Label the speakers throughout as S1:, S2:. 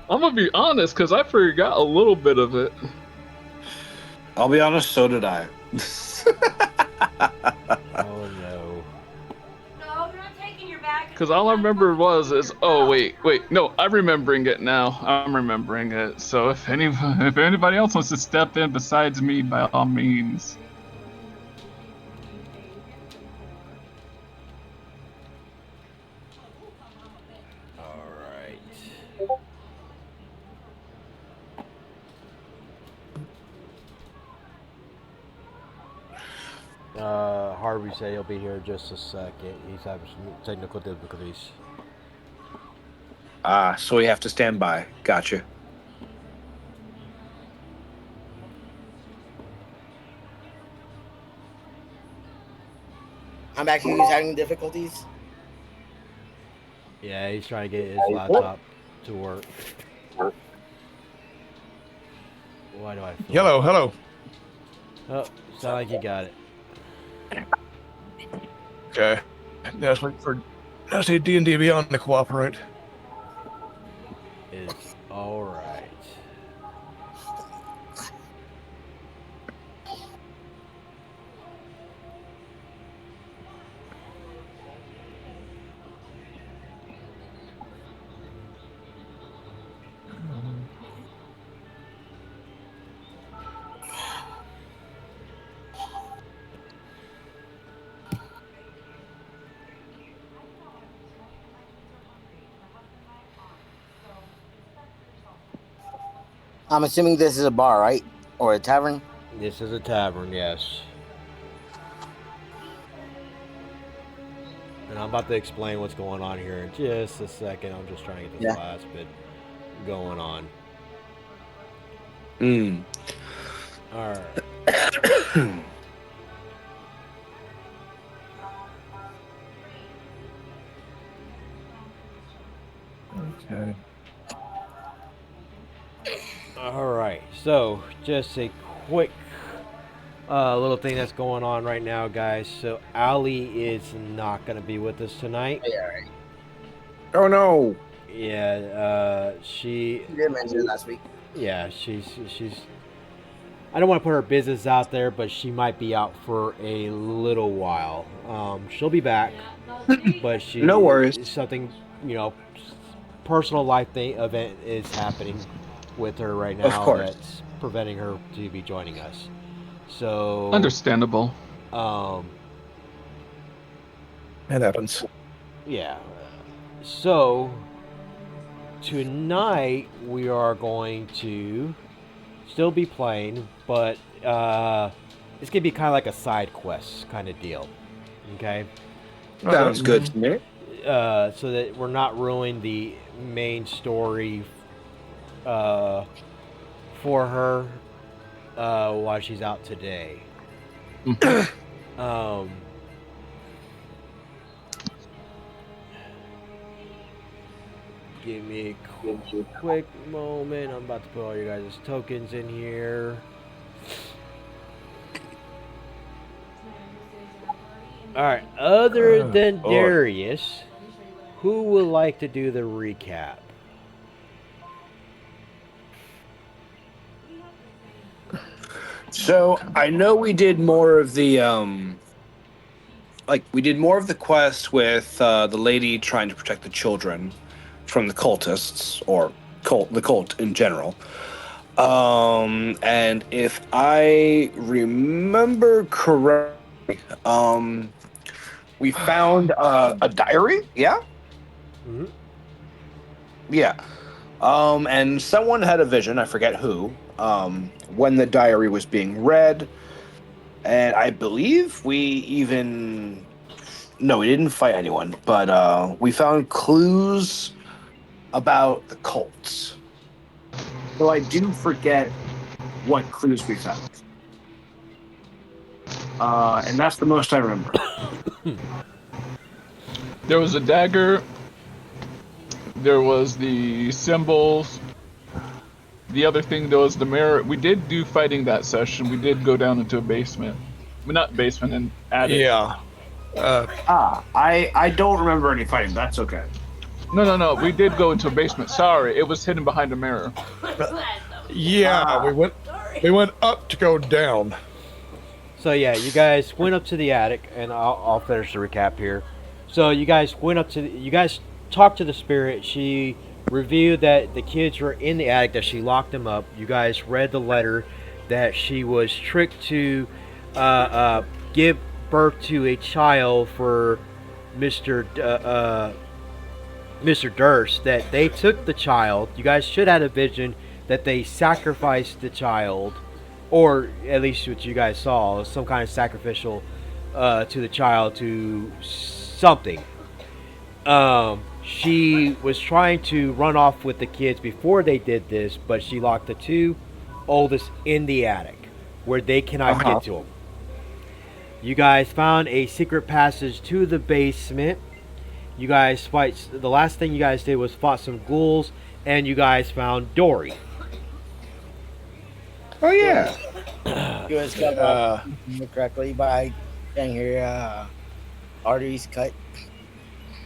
S1: I'm gonna be honest, because I forgot a little bit of it.
S2: I'll be honest, so did I.
S3: Oh no.
S4: No, you're not taking your bag.
S1: Because all I remember was oh wait, no, I'm remembering it now. I'm remembering it. So if anybody else wants to step in besides me, by all means.
S3: All right. Harvey said he'll be here in just a second. He's having some technical difficulties.
S2: So we have to stand by. Gotcha.
S5: I'm actually having difficulties.
S3: Yeah, he's trying to get his laptop to work. Why do I feel
S6: Hello, hello.
S3: Oh, sound like you got it.
S6: Okay. Now let's wait for D&D Beyond to cooperate.
S3: It's all right.
S5: I'm assuming this is a bar, right? Or a tavern?
S3: This is a tavern, yes. And I'm about to explain what's going on here in just a second. I'm just trying to get this last bit going on. All right.
S6: Okay.
S3: All right. So just a quick little thing that's going on right now, guys. So Allie is not going to be with us tonight.
S5: Yeah, right.
S2: Oh no.
S3: Yeah, she
S5: did mention it last week.
S3: Yeah, she's. I don't want to put her business out there, but she might be out for a little while. She'll be back, but she.
S2: No worries.
S3: Something, personal life event is happening with her right now.
S2: Of course.
S3: That's preventing her to be joining us. So
S1: Understandable.
S6: It happens.
S3: Yeah. So tonight we are going to still be playing, but it's gonna be kind of like a side quest kind of deal. Okay.
S2: Sounds good to me.
S3: So that we're not ruining the main story for her while she's out today. Give me a quick moment. I'm about to put all your guys' tokens in here. Alright, other than Darius, who would like to do the recap?
S2: So I know we did more of the we did more of the quest with the lady trying to protect the children from the cultists, or the cult in general. And if I remember correctly, we found a diary. Yeah.
S3: Mm-hmm.
S2: Yeah. And someone had a vision. I forget who. When the diary was being read, and I believe we didn't fight anyone, but we found clues about the cults. So I do forget what clues we found. And that's the most I remember.
S1: There was a dagger. There was the symbols. The other thing, there was the mirror. We did do fighting that session. We did go down into a basement. Well, not basement, and attic.
S6: Yeah.
S2: I don't remember any fighting. That's okay.
S1: No. We did go into a basement. Sorry, it was hidden behind a mirror.
S6: Yeah, we went up to go down.
S3: So yeah, you guys went up to the attic, and I'll finish the recap here. So you guys went up to you guys talked to the spirit. She revealed that the kids were in the attic, that she locked them up. You guys read the letter that she was tricked to give birth to a child for Mr. Durst. That they took the child. You guys should have a vision that they sacrificed the child, or at least what you guys saw, some kind of sacrificial to the child, to something. She was trying to run off with the kids before they did this, but she locked the two oldest in the attic where they cannot get to them. You guys found a secret passage to the basement. You guys fight. The last thing you guys did was fought some ghouls, and you guys found Dory.
S2: Oh yeah.
S5: You was cut correctly by getting your arteries cut.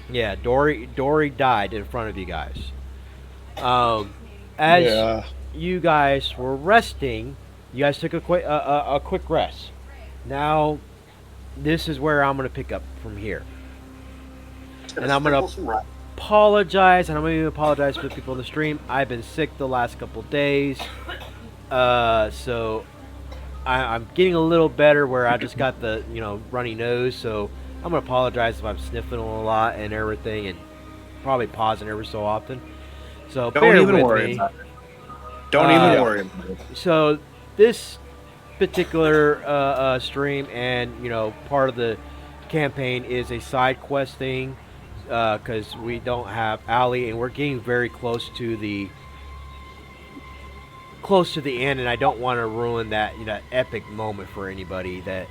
S3: Yeah, Dory died in front of you guys. As you guys were resting, you guys took a quick rest. Now, this is where I'm gonna pick up from here, and I'm gonna apologize, and I'm gonna apologize for the people in the stream. I've been sick the last couple days, so I'm getting a little better. Where I just got the runny nose, so I'm gonna apologize if I'm sniffing a lot and everything, and probably pausing every so often. So
S2: Don't even worry about it. Don't even worry about it.
S3: So this particular stream and part of the campaign is a side quest thing, because we don't have Allie, and we're getting very close to the end, and I don't want to ruin that epic moment for anybody that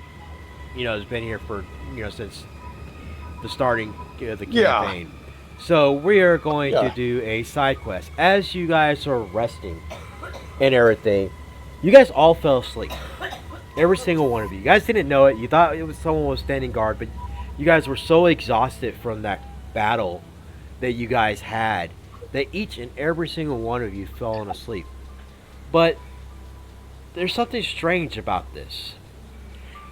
S3: has been here for since the starting of the campaign. So we are going to do a side quest. As you guys are resting and everything, you guys all fell asleep. Every single one of you. You guys didn't know it. You thought it was someone was standing guard, but you guys were so exhausted from that battle that you guys had that each and every single one of you fell asleep. But there's something strange about this.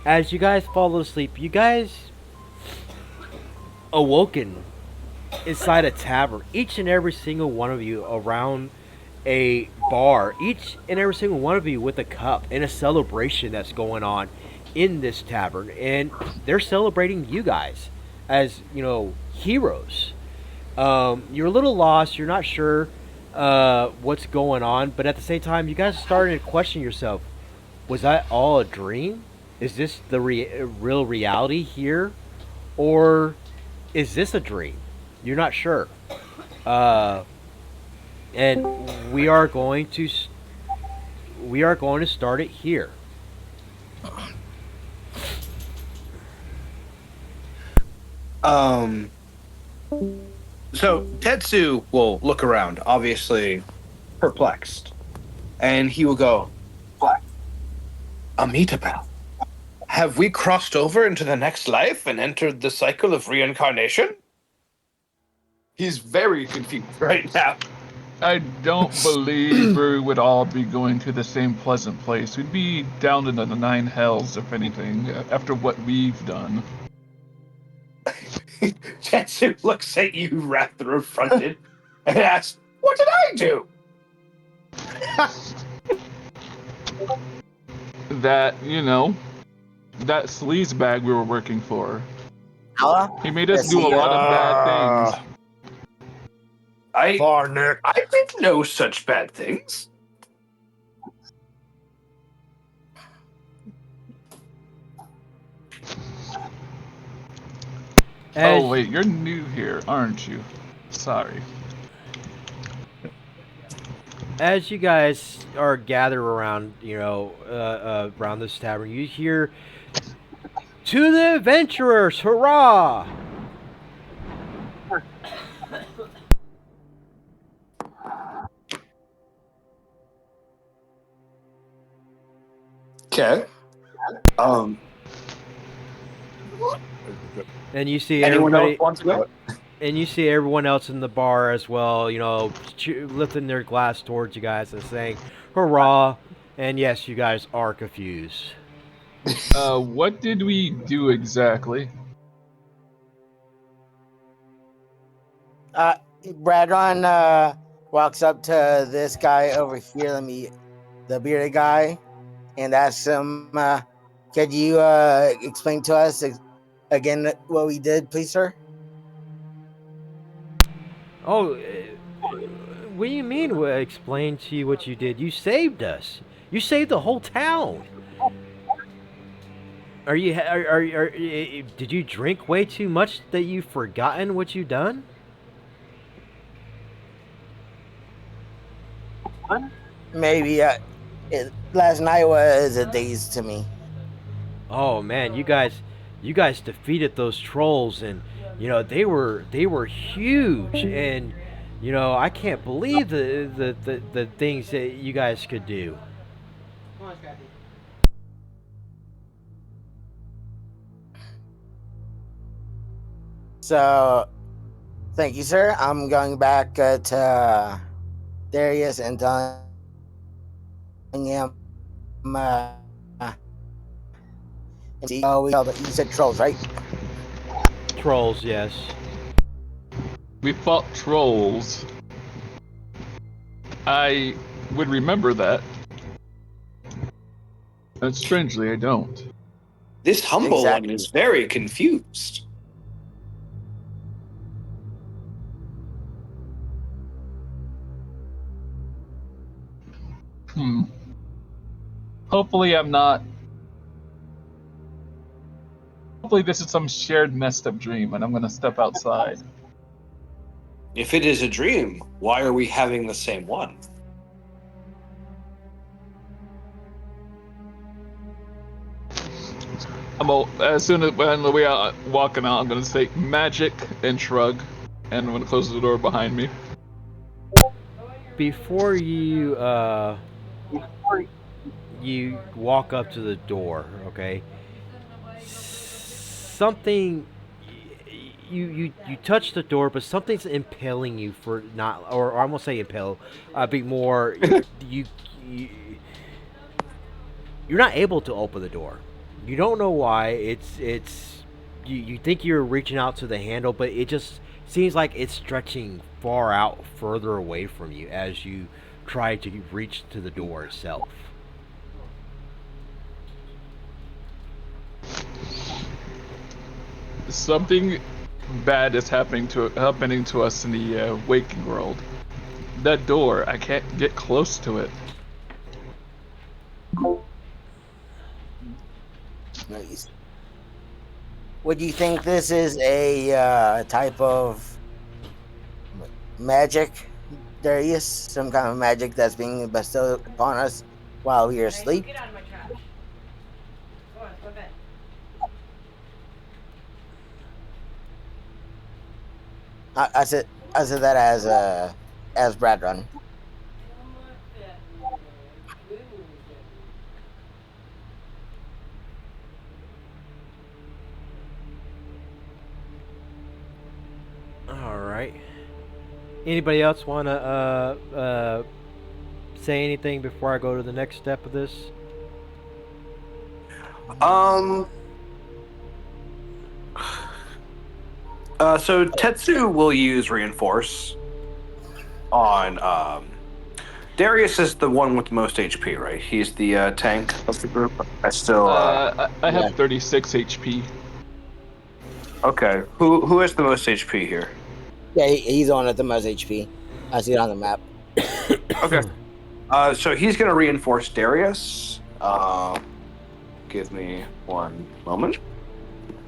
S3: As you guys fall asleep, you guys awoken inside a tavern. Each and every single one of you around a bar. Each and every single one of you with a cup and a celebration that's going on in this tavern. And they're celebrating you guys as, heroes. You're a little lost. You're not sure what's going on. But at the same time, you guys are starting to question yourself. Was that all a dream? Is this the real reality here? Or is this a dream? You're not sure. And we are going to start it here.
S2: So Tetsu will look around, obviously perplexed, and he will go, "What? Amitabha, have we crossed over into the next life and entered the cycle of reincarnation?" He's very confused right now.
S1: I don't believe we would all be going to the same pleasant place. We'd be down in the nine hells, if anything, after what we've done.
S2: Tetsu looks at you, rather affronted, and asks, "What did I do?"
S1: That that sleaze bag we were working for. He made us do a lot of bad things.
S2: I did no such bad things.
S1: Oh wait, you're new here, aren't you? Sorry.
S3: As you guys are gathered around, around this tavern, you hear, "To the adventurers, hurrah!"
S2: Okay.
S3: And you see
S2: Anyone
S3: everybody.
S2: else want to go?
S3: And you see everyone else in the bar as well, you know, lifting their glass towards you guys and saying, "Hurrah!" And yes, you guys are confused.
S1: What did we do exactly?
S5: Bradron walks up to this guy over here, the bearded guy, and asks him, could you explain to us again what we did, please, sir?
S3: Oh, what do you mean? Explain to you what you did? You saved us. You saved the whole town. Did you drink way too much that you've forgotten what you done?
S5: Maybe. Last night was a daze to me.
S3: Oh man, you guys defeated those trolls, and you know they were huge, and you know I can't believe the things that you guys could do.
S5: So, thank you, sir. I'm going back to Darius and telling him, you said trolls, right?
S3: Trolls, yes.
S1: We fought trolls. I would remember that. And strangely, I don't.
S2: This humble
S5: Exactly.
S2: one is very confused.
S1: Hopefully I'm not... Hopefully this is some shared messed up dream and I'm gonna step outside.
S2: If it is a dream, why are we having the same one?
S1: As soon as when we are walking out, I'm gonna say magic and shrug, and I'm gonna close the door behind me.
S3: Before you you walk up to the door, okay? Something you touch the door, but something's impelling you for not, or I won't say impel, be more you you're not able to open the door. You don't know why. It's you think you're reaching out to the handle, but it just seems like it's stretching far out, further away from you as you try to reach to the door itself.
S1: Something bad is happening to us in the waking world. That door, I can't get close to it.
S5: Nice. Would you think this is a type of magic, Darius? Some kind of magic that's being bestowed upon us while we are asleep?
S4: Get out of my trash. Go on, go to bed.
S5: I said that as Bradron.
S3: All right. Anybody else want to say anything before I go to the next step of this?
S2: So Tetsu will use reinforce on Darius is the one with the most HP, right? He's the tank of the group. I still
S1: I have 36 HP.
S2: Okay. Who has the most HP here?
S5: Yeah, he's on at the most HP. I see it on the map.
S2: Okay. So he's gonna reinforce Darius. Give me one moment.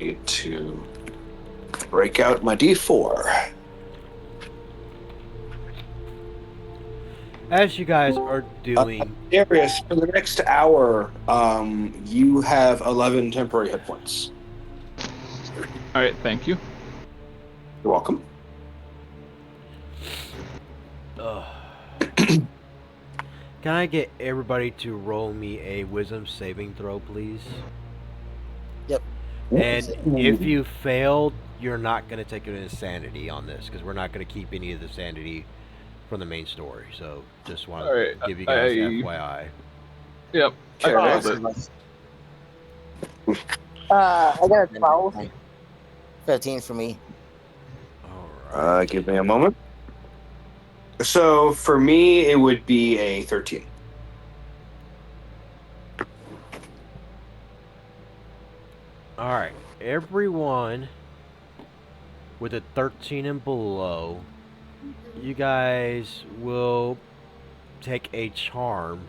S2: Need to break out my D4.
S3: As you guys are doing,
S2: Darius, for the next hour, you have 11 temporary hit points.
S1: Alright, thank you.
S2: You're welcome.
S3: can I get everybody to roll me a wisdom saving throw, please?
S5: Yep.
S3: And if you failed, you're not going to take an insanity on this because we're not going to keep any of the sanity from the main story. So just want
S1: All right,
S3: to give you guys
S1: I-
S3: FYI.
S1: Yep. I
S2: Sure.
S1: failed it.
S5: I got a 12. 15 for me.
S3: All right.
S2: Give me a moment. So for me, it would be a 13.
S3: All right. Everyone with a 13 and below, you guys will take a charm,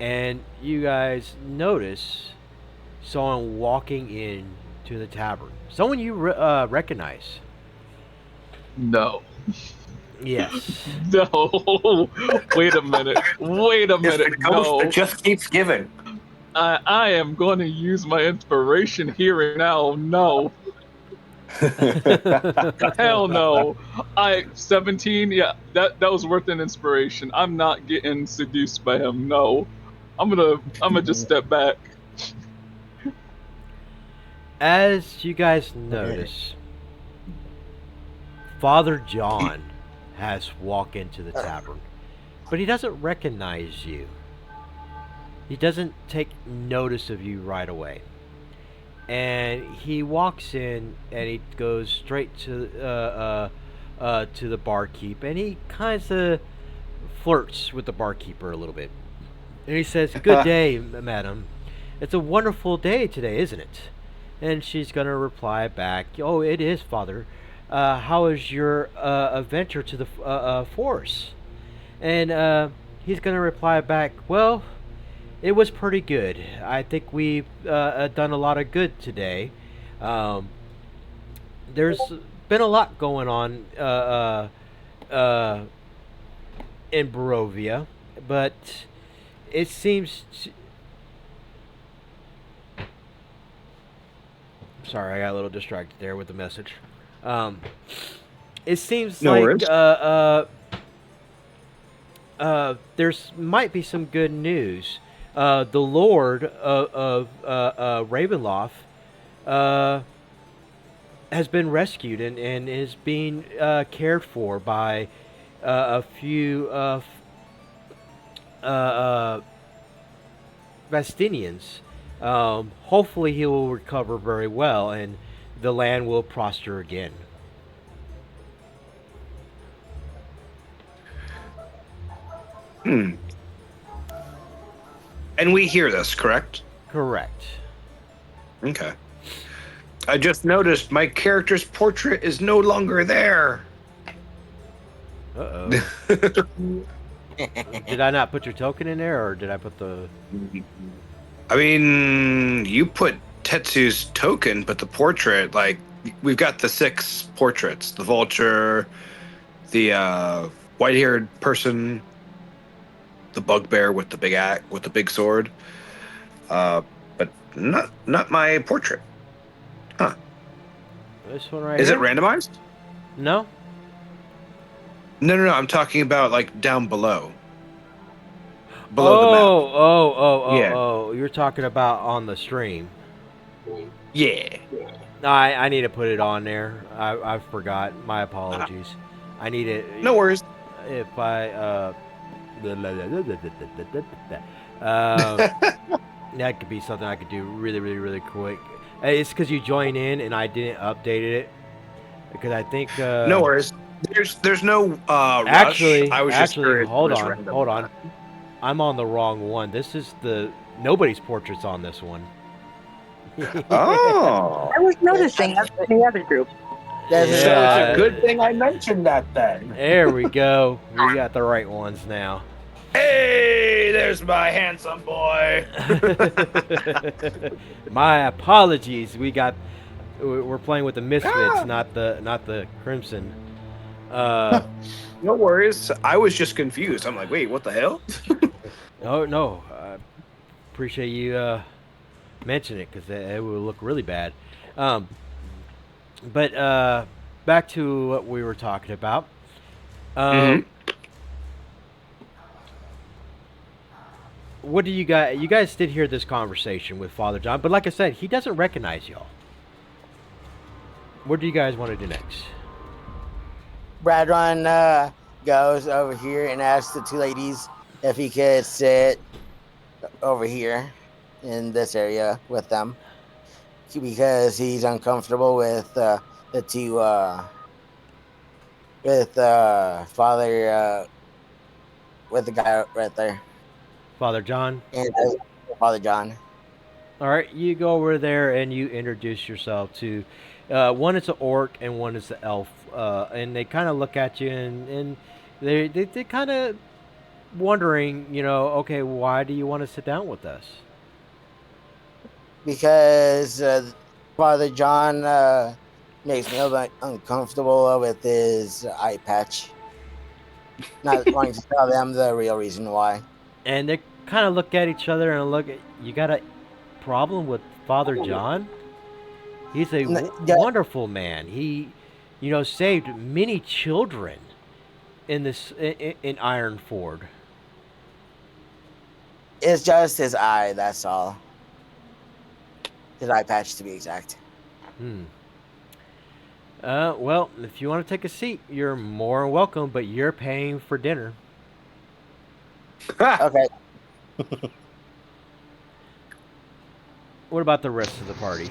S3: and you guys notice someone walking in to the tavern. Someone you recognize.
S1: No.
S3: Yes.
S1: No. Wait a minute. Wait a
S2: It's
S1: minute.
S2: the ghost
S1: No.
S2: that just keeps giving.
S1: I am going to use my inspiration here and now. No. Hell no. 17. Yeah, that was worth an inspiration. I'm not getting seduced by him. No. I'm gonna just step back.
S3: As you guys notice, Father John has walked into the tavern, but he doesn't recognize you. He doesn't take notice of you right away. And he walks in and he goes straight to the barkeep, and he kind of flirts with the barkeeper a little bit. And he says, "Good day, madam. It's a wonderful day today, isn't it?" And she's gonna reply back, "Oh, it is, Father. How is your adventure to the forest?" And he's gonna reply back, "Well, it was pretty good. I think we've done a lot of good today. There's been a lot going on in Barovia, but it seems..." Sorry, I got a little distracted there with the message. It seems
S2: No
S3: like
S2: worries.
S3: there's might be some good news. The Lord of Ravenloft has been rescued and is being cared for by a few Vastinians. Hopefully he will recover very well and the land will prosper again.
S2: And we hear this, correct?
S3: Correct.
S2: Okay. I just noticed my character's portrait is no longer there.
S3: Uh-oh. Did I not put your token in there, or did I put the...
S2: I mean, you put Tetsu's token, but the portrait, like, we've got the 6 portraits. The vulture, the white-haired person, the bugbear with the big sword. But not my portrait. Huh.
S3: This one right
S2: Is
S3: here?
S2: it randomized?
S3: No?
S2: No, I'm talking about, like, down below. Below the map. Yeah.
S3: Oh. You're talking about on the stream.
S2: Yeah.
S3: I need to put it on there. I forgot. My apologies. I need it.
S2: No worries.
S3: If I that could be something I could do really quick. It's because you join in and I didn't update it because I think
S2: No worries. There's no
S3: actually
S2: rush. I was just curious
S3: hold
S2: if it was
S3: on
S2: random
S3: hold
S2: or
S3: on.
S2: not.
S3: I'm on the wrong one. This is the nobody's portraits on this one.
S2: Oh.
S7: I was noticing that in the other group.
S5: That's
S2: So it's
S3: Yeah.
S2: a good thing I mentioned that then.
S3: There we go. We got the right ones now.
S2: Hey, there's my handsome boy.
S3: My apologies. We're playing with the Misfits, not the Crimson.
S2: No worries. I was just confused. I'm like, wait, what the hell?
S3: Oh no, I appreciate you mentioning it because it would look really bad. But back to what we were talking about. What do you guys? You guys did hear this conversation with Father John, but like I said, he doesn't recognize y'all. What do you guys want to do next?
S5: Bradron goes over here and asks the two ladies if he could sit over here in this area with them because he's uncomfortable with the two with father with the guy right there
S3: Father John?
S5: and Father John.
S3: All right, you go over there and you introduce yourself to one is an orc and one is the elf, and they kind of look at you and they kind of wondering, okay, why do you want to sit down with us?
S5: Because Father John makes me a little bit uncomfortable with his eye patch. Not wanting to tell them the real reason why.
S3: And they kind of look at each other and look at you. Got a problem with Father John? He's a wonderful man. He, saved many children in in Ironford.
S5: It's just his eye, that's all. His eye patch, to be exact.
S3: Well, if you want to take a seat, you're more than welcome, but you're paying for dinner.
S5: Okay.
S3: What about the rest of the party?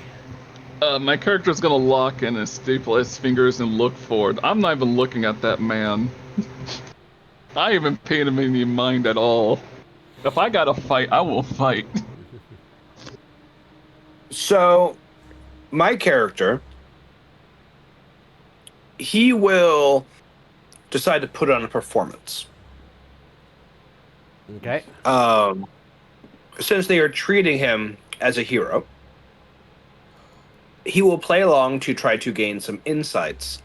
S1: My character's gonna lock in and staple his fingers and look forward. I'm not even looking at that man. I haven't paid him any mind at all. If I gotta fight, I will fight.
S2: So, my character, he will decide to put on a performance.
S3: Okay.
S2: Since they are treating him as a hero, he will play along to try to gain some insights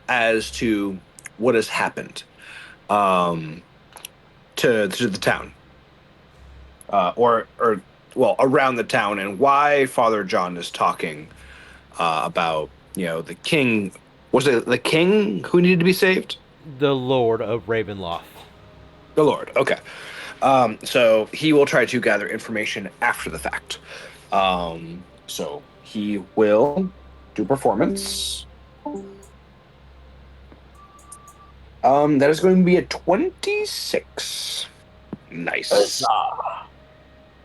S2: as to what has happened to the town, or around the town, and why Father John is talking about the king. Was it the king who needed to be saved?
S3: The Lord of Ravenloft.
S2: The Lord. Okay. So he will try to gather information after the fact. So he will do performance. That is going to be a 26. Nice.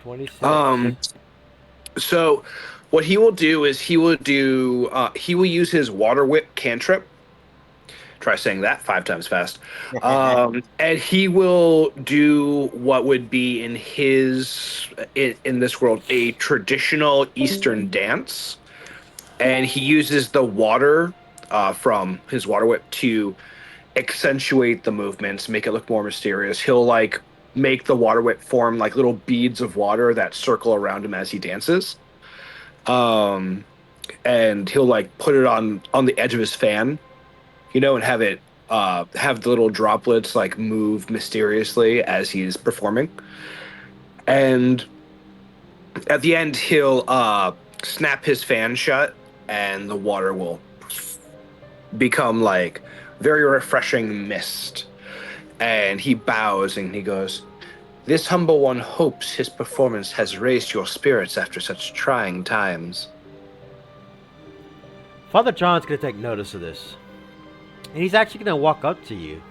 S3: 26.
S2: So what he will do is he will use his water whip cantrip. Try saying that 5 times fast. And he will do what would be in this world a traditional Eastern dance. And he uses the water from his water whip to accentuate the movements, make it look more mysterious. He'll make the water whip form like little beads of water that circle around him as he dances. And he'll put it on the edge of his fan, and have it have the little droplets move mysteriously as he's performing. And at the end, he'll snap his fan shut, and the water will become very refreshing mist. And he bows and he goes, "This humble one hopes his performance has raised your spirits after such trying times."
S3: Father John's going to take notice of this. And he's actually going to walk up to you.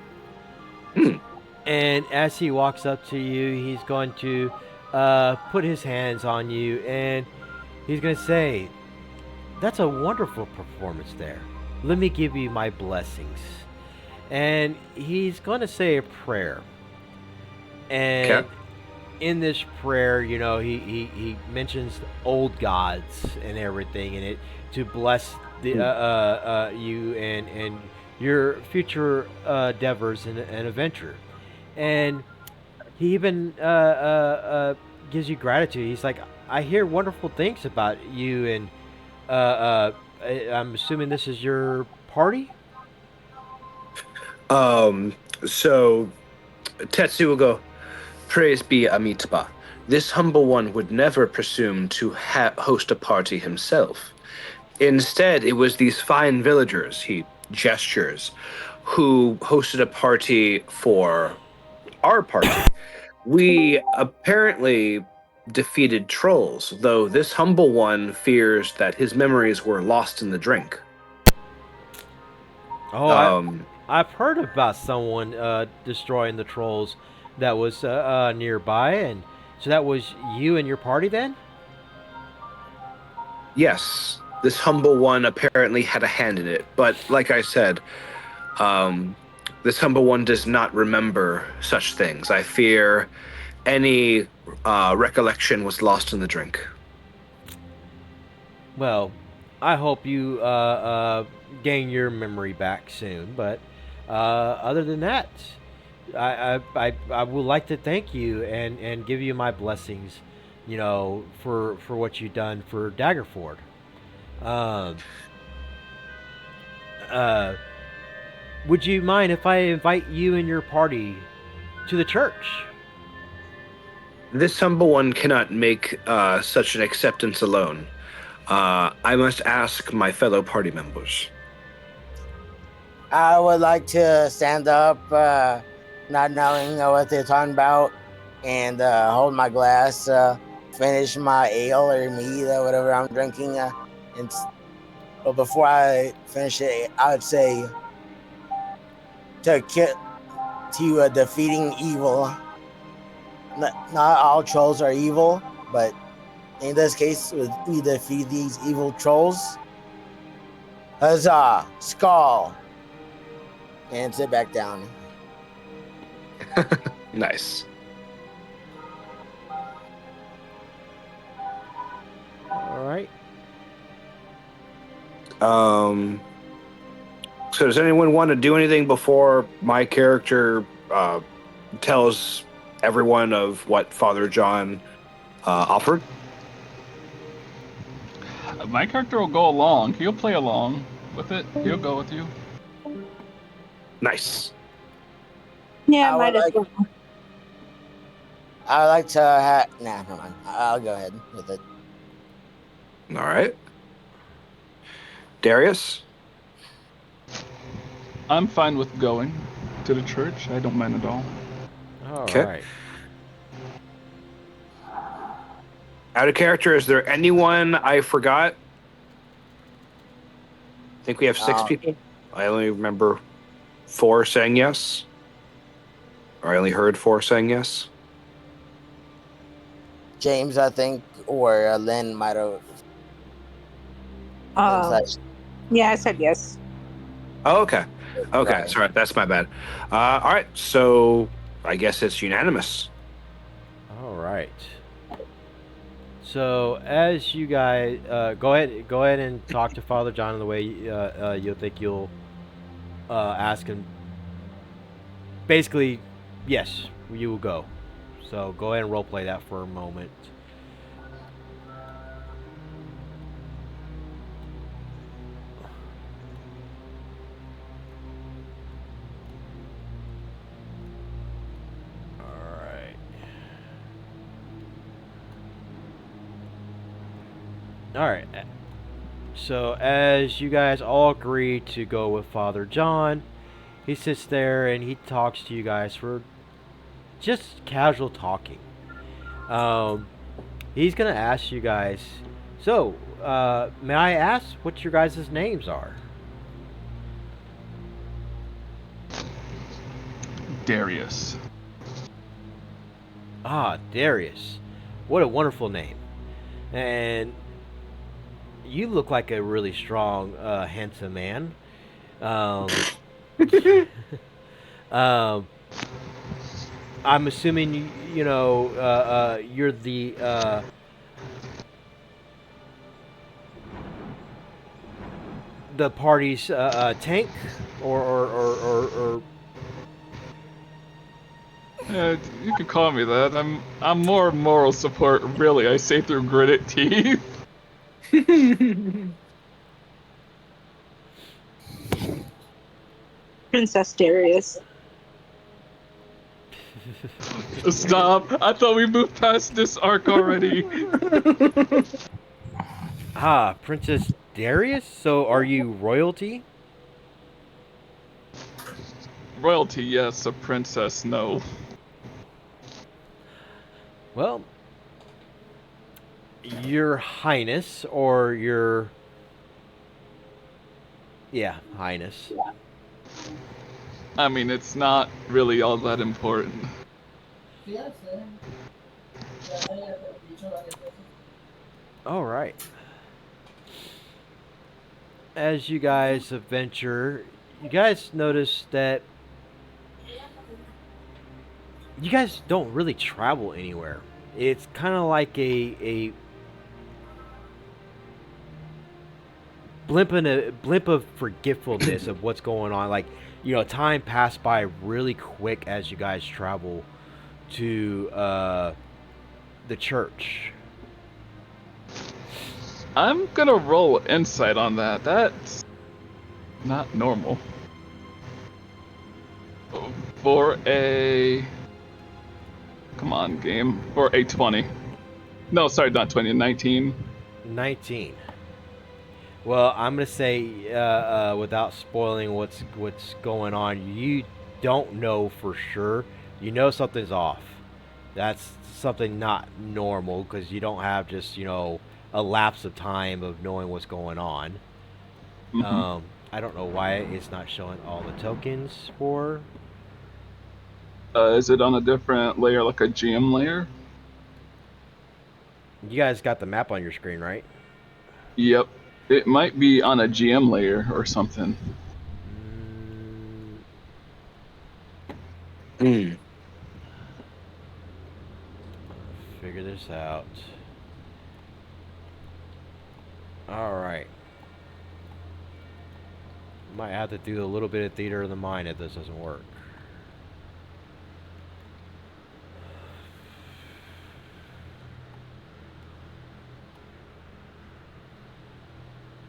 S3: And as he walks up to you, he's going to put his hands on you. And he's going to say, "That's a wonderful performance there. Let me give you my blessings." And he's going to say a prayer. And in this prayer, he mentions old gods and everything in it to bless the you and your future endeavors and adventure. And he even gives you gratitude. He's like, "I hear wonderful things about you, and I'm assuming this is your party?"
S2: So Tetsu will go, "Praise be Amitabha. This humble one would never presume to host a party himself. Instead, it was these fine villagers," he gestures, "who hosted a party for our party. We apparently defeated trolls, though this humble one fears that his memories were lost in the drink."
S3: Oh, I've heard about someone destroying the trolls that was nearby, and so that was you and your party then?
S2: Yes, this humble one apparently had a hand in it, but like I said, this humble one does not remember such things. I fear any recollection was lost in the drink.
S3: Well, I hope you gain your memory back soon. But other than that, I would like to thank you and give you my blessings, for what you've done for Daggerford. Um, uh, would you mind if I invite you and your party to the church?
S2: This humble one cannot make such an acceptance alone. I must ask my fellow party members.
S5: I would like to stand up, not knowing what they're talking about, and hold my glass, finish my ale or mead or whatever I'm drinking. But before I finish it, I would say to defeating evil. Not all trolls are evil, but in this case, we defeat these evil trolls. Huzzah! Skull! And sit back down.
S2: Nice.
S3: All right.
S2: So does anyone want to do anything before my character tells everyone of what Father John offered?
S1: My character will go along. He'll play along with it. He'll go with you.
S2: Nice.
S7: Yeah,
S5: I
S7: might
S5: would
S7: as well.
S5: I would like to have. Nah, never mind. I'll go ahead with it.
S2: All right. Darius?
S1: I'm fine with going to the church. I don't mind at all.
S3: All
S2: Okay.
S3: right.
S2: Out of character, is there anyone I forgot? I think we have 6 people. I only remember 4 saying yes. Or I only heard 4 saying yes.
S5: James, I think, or Lynn might have.
S7: Yeah, I said yes.
S2: Oh, okay. Okay,
S5: Right.
S2: sorry, that's my bad. All right, so I guess it's unanimous.
S3: All right. So as you guys go ahead and talk to Father John in the way you'll ask him. Basically, yes, you will go. So go ahead and roleplay that for a moment. All right. So as you guys all agree to go with Father John, he sits there and he talks to you guys for just casual talking. He's gonna ask you guys. So, may I ask what your guys' names are?
S1: Darius.
S3: Ah, Darius. What a wonderful name. And you look like a really strong, handsome man. Um, um, I'm assuming you're the party's tank, or
S1: You could call me that. I'm more moral support, really. I say through gritted teeth.
S7: Princess Darius.
S1: Stop! I thought we moved past this arc already.
S3: Princess Darius. So are you royalty?
S1: Royalty, yes. A princess, no.
S3: Well, Your Highness, or Highness.
S1: I mean, it's not really all that important.
S3: All right. As you guys adventure, you guys notice that you guys don't really travel anywhere. It's kind of like a blimp of forgetfulness of what's going on. Like, time passed by really quick as you guys travel to the church.
S1: I'm gonna roll insight on that. That's not normal. For a... Come on, game. For a 20. No, sorry, not 20, 19.
S3: 19. Well, I'm gonna say, without spoiling what's going on, you don't know for sure. You know something's off. That's something not normal because you don't have just a lapse of time of knowing what's going on.
S1: Mm-hmm.
S3: I don't know why it's not showing all the tokens for.
S1: Is it on a different layer, like a GM layer?
S3: You guys got the map on your screen, right?
S1: Yep. It might be on a GM layer or something.
S3: Figure this out. All right. Might have to do a little bit of theater of the mind if this doesn't work.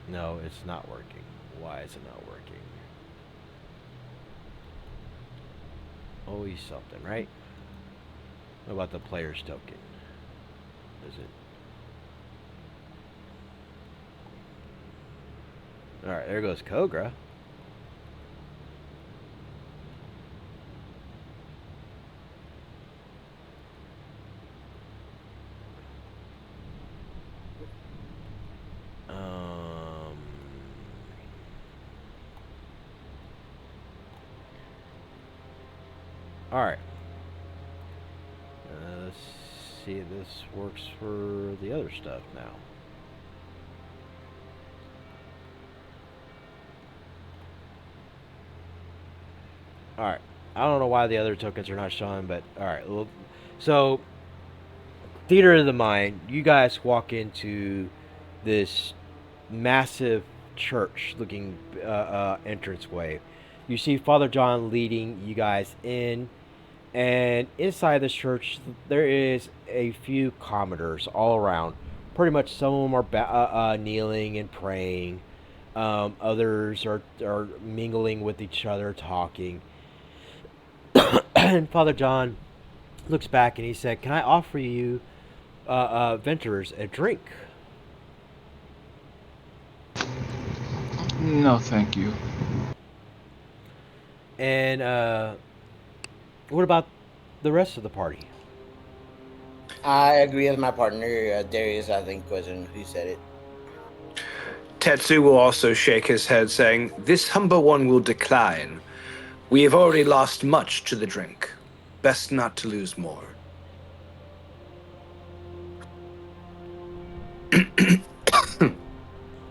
S3: No, it's not working. Why is it not working? Always something, right? What about the player's token? Is it? Alright, there goes Kogra. Alright. Let's see if this works for the other stuff now. Alright. I don't know why the other tokens are not showing, but alright. Well, so, theater of the mind, you guys walk into this massive church looking entranceway. You see Father John leading you guys in, and inside this church there is a few commoners all around. Pretty much some of them are kneeling and praying. Others are mingling with each other, talking. And Father John looks back and he said, "Can I offer you adventurers a drink?"
S1: No, thank you.
S3: And what about the rest of the party?
S5: I agree with my partner, Darius, I think was who said it.
S2: Tetsu will also shake his head, saying, "This humble one will decline. We have already lost much to the drink. Best not to lose more."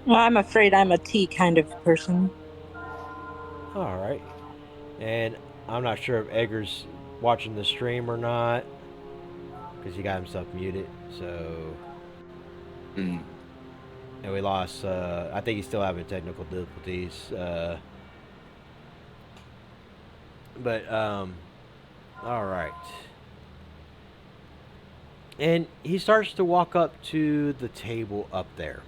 S7: Well, I'm afraid I'm a tea kind of person.
S3: All right. And I'm not sure if Edgar's watching the stream or not because he got himself muted. So. And we lost. I think he's still having technical difficulties. But all right. And he starts to walk up to the table up there.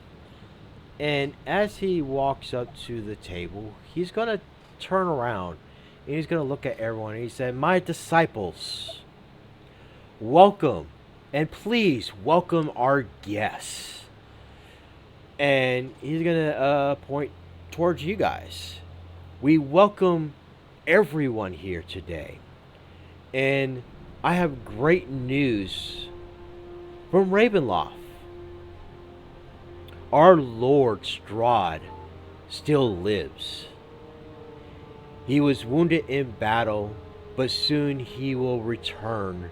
S3: And as he walks up to the table, he's going to turn around and he's going to look at everyone. And he said, "My disciples, welcome. And please welcome our guests." And he's going to point towards you guys. "We welcome everyone here today. And I have great news from Ravenloft. Our Lord Strahd still lives. He was wounded in battle, but soon he will return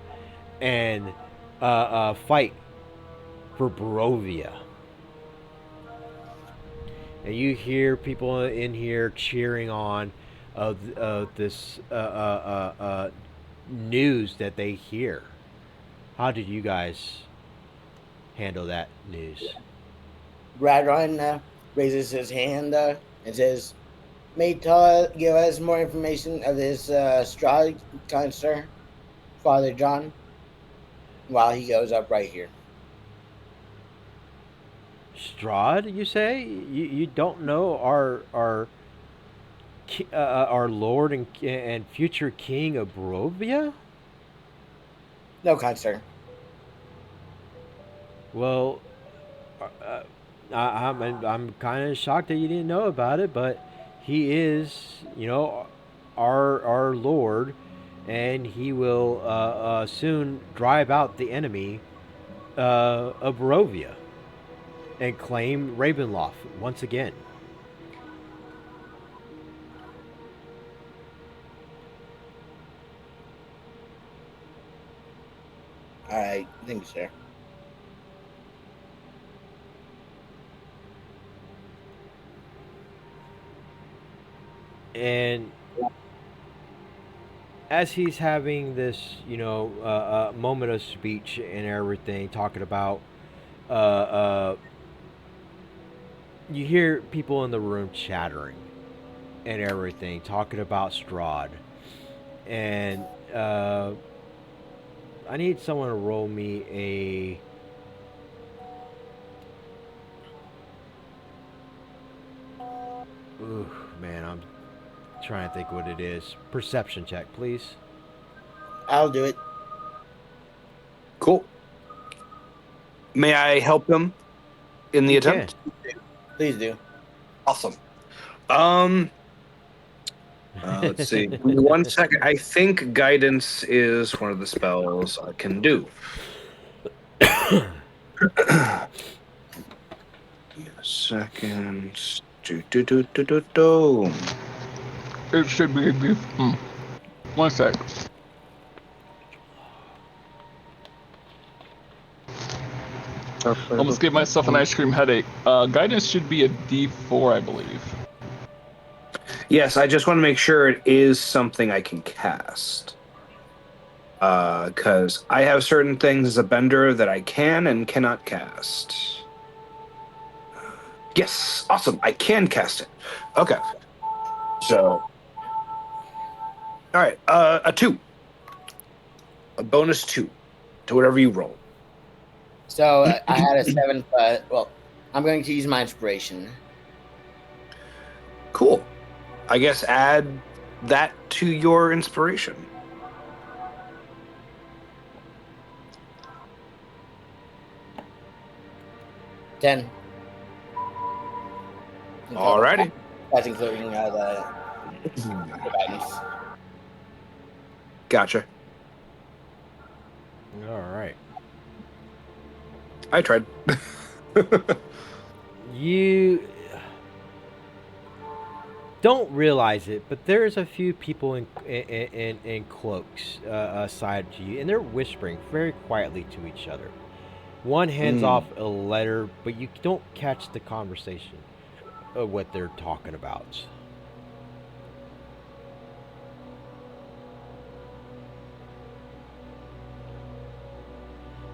S3: and fight for Barovia. And you hear people in here cheering on of this news that they hear. How did you guys handle that news?
S5: Radron raises his hand and says, "May give us more information of this Strahd, kind sir, Father John." While he goes up right here.
S3: Strahd, you say? You don't know our Lord and future King of Barovia?
S5: No, kind sir.
S3: Well, I'm kind of shocked that you didn't know about it, but he is, our Lord, and he will soon drive out the enemy of Barovia and claim Ravenloft once again.
S5: All right, thank you, sir.
S3: And as he's having this, moment of speech and everything, talking about, you hear people in the room chattering and everything, talking about Strahd. And I need someone to roll me a. Ooh, man, I'm trying to think what it is. Perception check, please.
S5: I'll do it.
S2: Cool. May I help him in the
S3: You
S2: attempt?
S5: Please do.
S2: Awesome. Let's see. Give me 1 second. I think guidance is one of the spells I can do. Second. Do.
S1: It should be. 1 sec. Almost gave myself an ice cream headache. Guidance should be a D4, I believe.
S2: Yes, I just want to make sure it is something I can cast. Because I have certain things as a bender that I can and cannot cast. Yes, awesome. I can cast it. Okay. So, all right. A 2. A bonus 2 to whatever you roll.
S5: So I had a 7, but well, I'm going to use my inspiration.
S2: Cool. I guess add that to your inspiration.
S5: $10.
S2: Alrighty.
S5: That's including the guidance.
S2: Gotcha.
S3: All right.
S2: I tried.
S3: You don't realize it, but there's a few people in cloaks aside to you, and they're whispering very quietly to each other. One hands off a letter, but you don't catch the conversation of what they're talking about.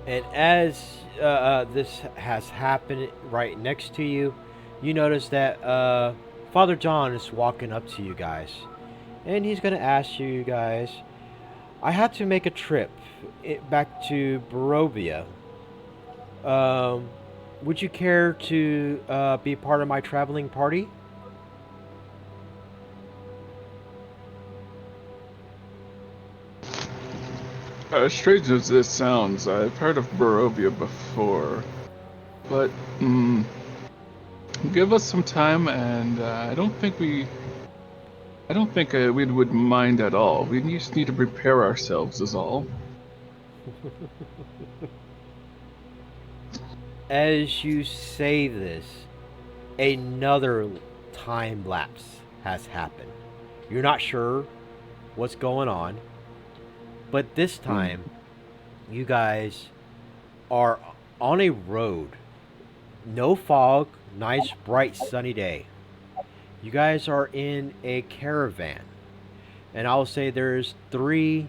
S3: And as this has happened right next to you, you notice that Father John is walking up to you guys. And he's going to ask you guys, I had to make a trip back to Barovia. Would you care to be part of my traveling party?
S1: As strange as this sounds, I've heard of Barovia before. But, give us some time, and I don't think we would mind at all. We just need to prepare ourselves, is all.
S3: As you say this, another time lapse has happened. You're not sure what's going on, but this time, you guys are on a road. No fog, nice, bright, sunny day. You guys are in a caravan, and I'll say there's 3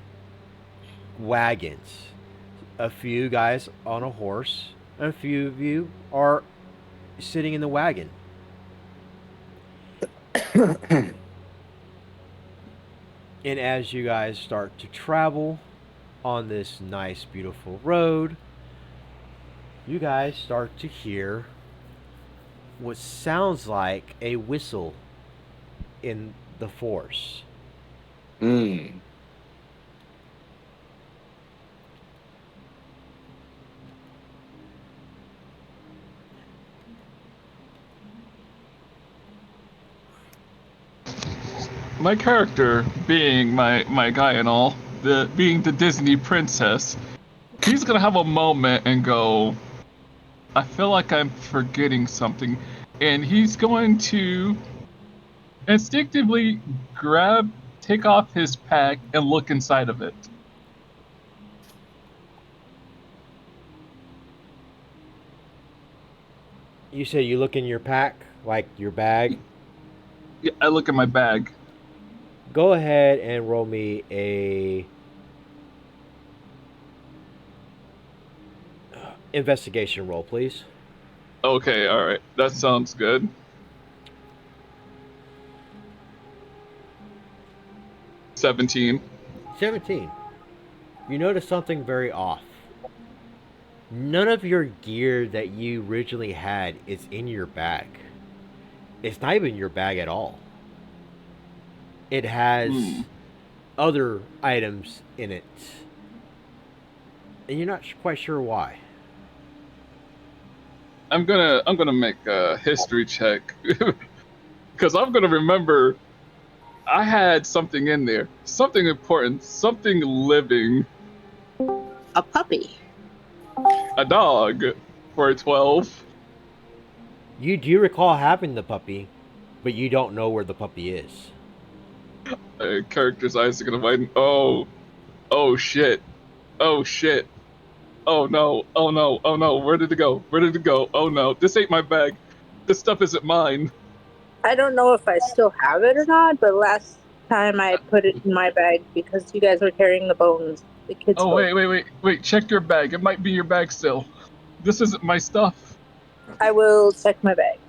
S3: wagons. A few guys on a horse, and a few of you are sitting in the wagon. And as you guys start to travel on this nice, beautiful road, you guys start to hear what sounds like a whistle in the force.
S1: My character, being my guy and all, being the Disney princess, he's gonna have a moment and go, I feel like I'm forgetting something, and he's going to instinctively take off his pack and look inside of it.
S3: You say you look in your pack, like your bag?
S1: Yeah, I look at my bag.
S3: Go ahead and roll me a investigation roll, please.
S1: Okay, alright. That sounds good. 17.
S3: 17. You notice something very off. None of your gear that you originally had is in your bag. It's not even your bag at all. It has other items in it. And you're not quite sure why.
S1: I'm gonna make a history check. Because I'm gonna remember I had something in there. Something important. Something living.
S7: A puppy.
S1: A dog. For a 12.
S3: You do recall having the puppy, but you don't know where the puppy is.
S1: Character's eyes are gonna widen. Oh shit. Oh shit. Oh no. Oh no. Oh no. Where did it go? Where did it go? Oh no. This ain't my bag. This stuff isn't mine.
S7: I don't know if I still have it or not, but last time I put it in my bag because you guys were carrying the bones. The kids'
S1: Oh
S7: bones.
S1: wait. Check your bag. It might be your bag still. This isn't my stuff.
S7: I will check my bag.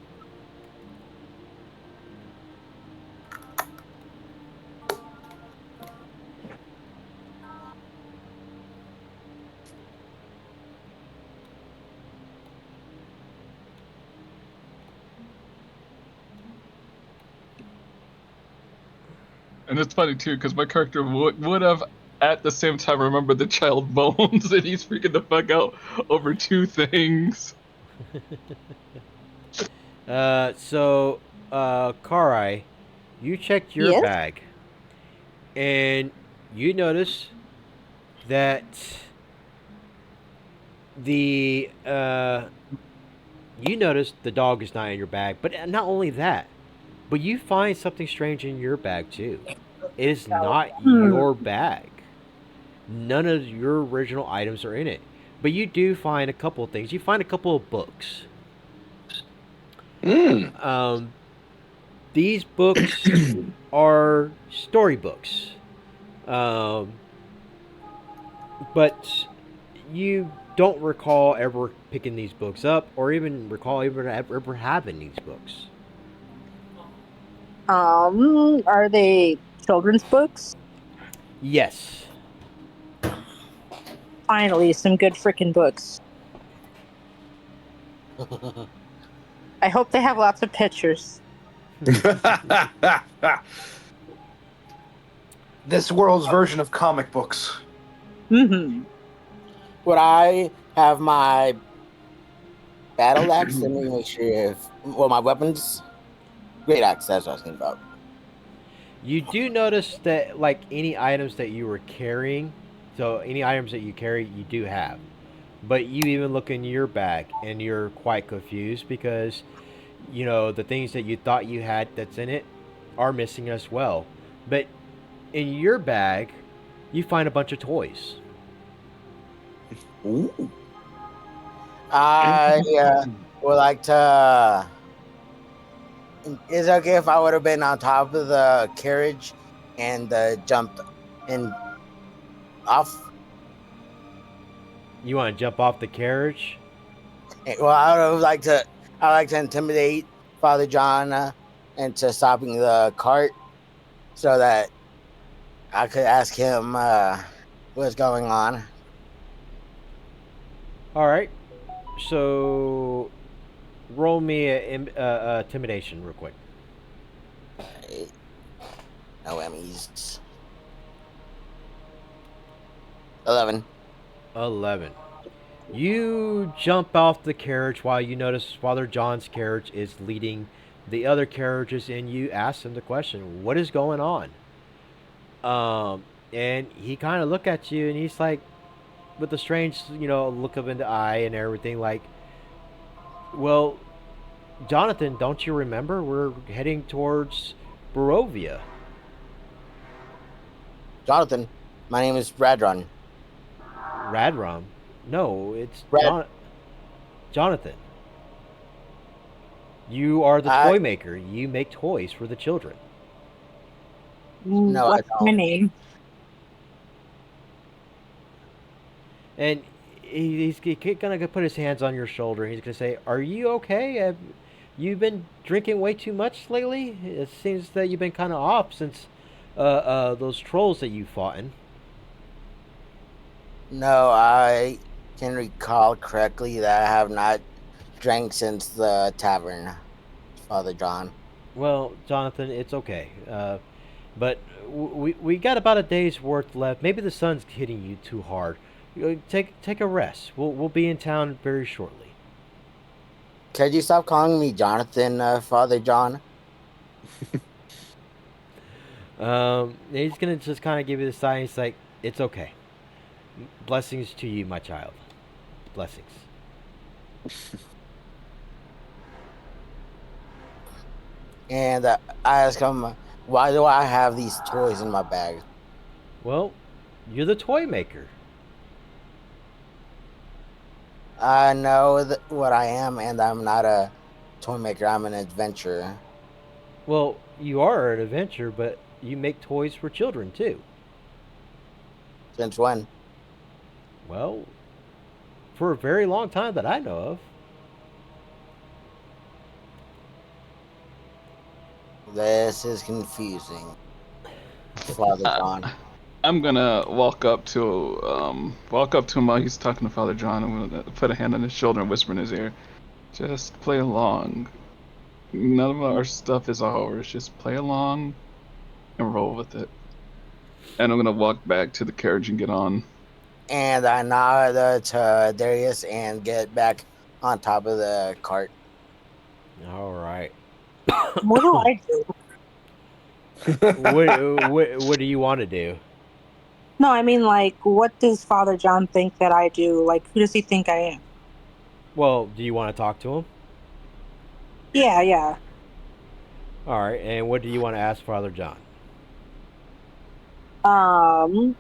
S1: And it's funny too, because my character would have at the same time remembered the child bones, and he's freaking the fuck out over 2 things.
S3: Karai, you checked your bag, and you notice that the dog is not in your bag, but not only that, but you find something strange in your bag too. It is not your bag. None of your original items are in it, but you do find a couple of things. You find a couple of books. These books are storybooks, but you don't recall ever picking these books up, or even recall ever having these books.
S7: Are they children's books?
S3: Yes.
S7: Finally, some good freaking books. I hope they have lots of pictures.
S2: This world's version of comic books.
S7: Mm-hmm.
S5: Would I have my battle axe? Let me make sure my weapons. Great axe, that's what I was thinking about.
S3: You do notice that, like, any items that you were carrying, so any items that you carry, you do have. But you even look in your bag, and you're quite confused because, the things that you thought you had that's in it are missing as well. But in your bag, you find a bunch of toys.
S2: Ooh.
S5: I would like to. Is it okay if I would have been on top of the carriage and jumped and off?
S3: You want to jump off the carriage?
S5: Well, I would like to. I like to intimidate Father John into stopping the cart so that I could ask him what's going on.
S3: All right. So roll me a intimidation real quick.
S5: No Emmys. 11.
S3: 11. You jump off the carriage while you notice Father John's carriage is leading the other carriages, and you ask him the question, "What is going on?" And he kind of look at you, and he's like, with a strange, look up in the eye and everything, like, "Well, Jonathan, don't you remember? We're heading towards Barovia."
S5: Jonathan, my name is Radron.
S3: Radrom? No, it's
S5: Rad-
S3: Jonathan. You are the toy maker. You make toys for the children.
S5: No,
S7: What's
S5: I don't.
S7: my name?
S3: And he's gonna put his hands on your shoulder. He's gonna say, "Are you okay? Have you been drinking way too much lately? It seems that you've been kind of off since those trolls that you fought in."
S5: No, I can recall correctly that I have not drank since the tavern, Father John.
S3: Well, Jonathan, it's okay. But we got about a day's worth left. Maybe the sun's hitting you too hard. Take a rest. We'll be in town very shortly.
S5: Could you stop calling me Jonathan, Father John?
S3: He's gonna just kind of give you the sign. He's like, "It's okay. Blessings to you, my child. Blessings."
S5: And I ask him, why do I have these toys in my bag?
S3: Well, you're the toy maker.
S5: I know what I am, and I'm not a toy maker. I'm an adventurer.
S3: Well, you are an adventurer, but you make toys for children too.
S5: Since when?
S3: Well, for a very long time that I know of.
S5: This is confusing, Father John.
S1: I'm gonna walk up to him while he's talking to Father John. I'm gonna put a hand on his shoulder and whisper in his ear, "Just play along. None of our stuff is ours. Just play along and roll with it." And I'm gonna walk back to the carriage and get on.
S5: And I nod to Darius and get back on top of the cart.
S3: All right.
S7: What do I do?
S3: What do you want to do?
S7: No, I mean, like, what does Father John think that I do? Like, who does he think I am?
S3: Well, do you want to talk to him?
S7: Yeah.
S3: All right. And what do you want to ask Father John?
S7: I'm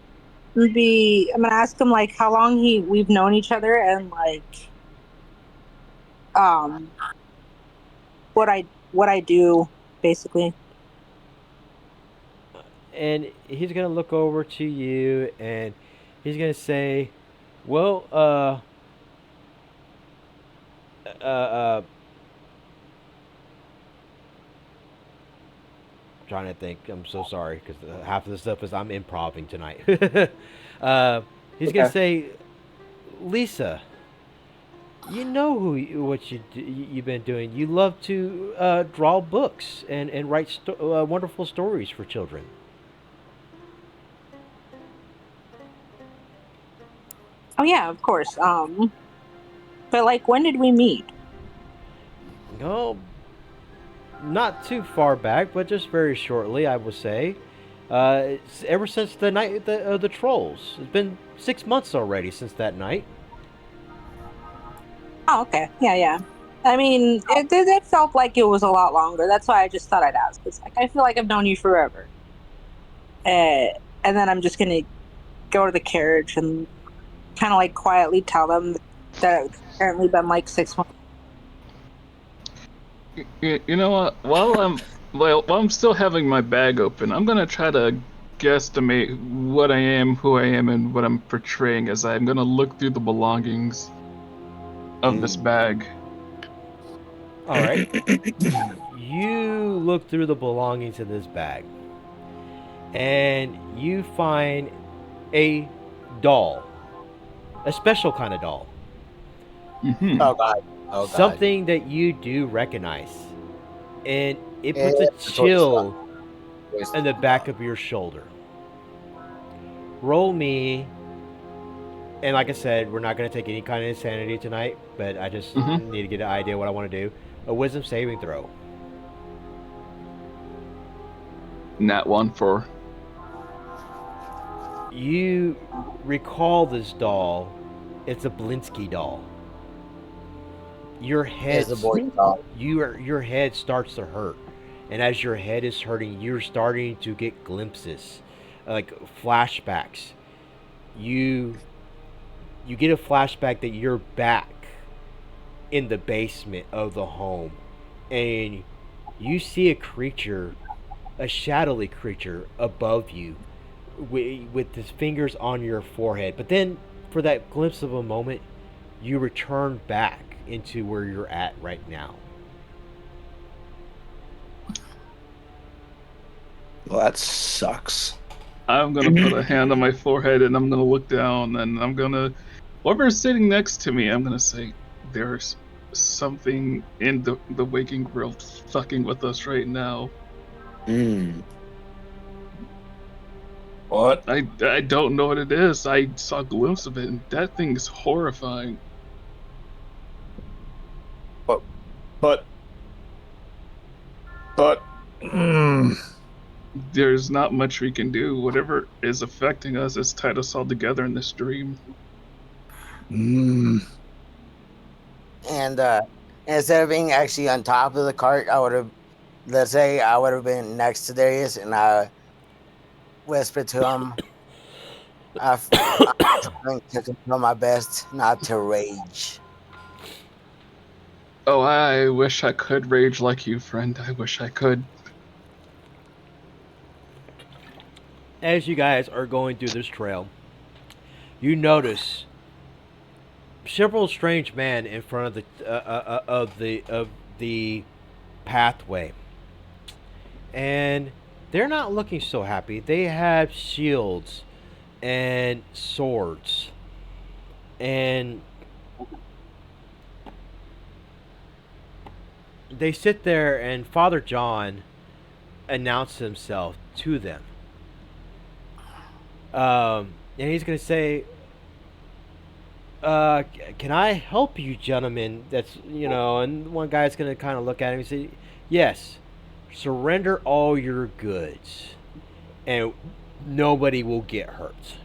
S7: gonna ask him like how long we've known each other and like what I do basically.
S3: And he's gonna look over to you and he's gonna say, "Well, trying to think. I'm so sorry because half of the stuff is I'm improvising tonight." He's gonna say, "Lisa, you know what you've been doing. You love to draw books and write wonderful stories for children."
S7: Oh yeah, of course. But like, when did we meet?
S3: No, not too far back, but just very shortly, I would say. It's ever since the night of the trolls. It's been 6 months already since that night.
S7: Oh, okay. Yeah. I mean, it felt like it was a lot longer. That's why I just thought I'd ask. It's like I feel like I've known you forever. and then I'm just gonna go to the carriage and kind of like quietly tell them that it's apparently been like 6 months.
S1: You know what? While I'm still having my bag open, I'm gonna try to guesstimate what I am, who I am, and what I'm portraying as I'm gonna look through the belongings of this bag.
S3: All right. You look through the belongings in this bag, and you find a doll, a special kind of doll.
S1: Mm-hmm.
S5: Oh god. Oh god.
S3: Something that you do recognize, and it puts a
S5: It's a toy
S3: chill
S5: Toy
S3: in the back of your shoulder. Roll me, and like I said, we're not going to take any kind of insanity tonight, but I just
S1: Mm-hmm.
S3: need to get an idea what I want to do. A wisdom saving throw.
S1: Nat 1 for.
S3: You recall this doll. It's a Blinsky doll. Your head,
S5: It's a boy doll.
S3: your head starts to hurt, and as your head is hurting, you're starting to get glimpses, like flashbacks. You get a flashback that you're back in the basement of the home, and you see a creature, a shadowy creature above you, with his fingers on your forehead. But then, for that glimpse of a moment, you return back into where you're at right now.
S2: Well, that sucks.
S1: I'm gonna put a hand on my forehead and I'm gonna look down and I'm gonna, whoever's sitting next to me, I'm gonna say, there's something in the waking world fucking with us right now.
S6: What?
S1: I don't know what it is. I saw a glimpse of it and that thing's horrifying.
S6: But.
S1: There's not much we can do. Whatever is affecting us has tied us all together in this dream.
S5: And instead of being actually on top of the cart, I would have, let's say, I would have been next to Darius, and I whispered to him, I'm trying to control my best not to rage.
S1: Oh, I wish I could rage like you, friend. I wish I could.
S3: As you guys are going through this trail, you notice several strange men in front of the pathway, and they're not looking so happy. They have shields and swords, and they sit there, and Father John announced himself to them. And he's going to say, can I help you, gentlemen? That's, and one guy's going to kind of look at him and say, yes, surrender all your goods, and nobody will get hurt.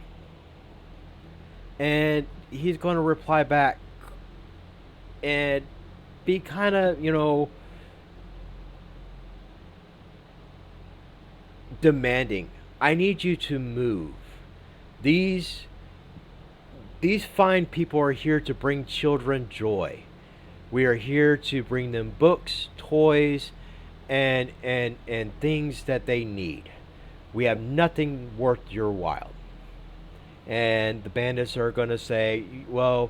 S3: And he's going to reply back and be kind of, demanding. I need you to move. These fine people are here to bring children joy. We are here to bring them books, toys, and things that they need. We have nothing worth your while. And the bandits are going to say, well,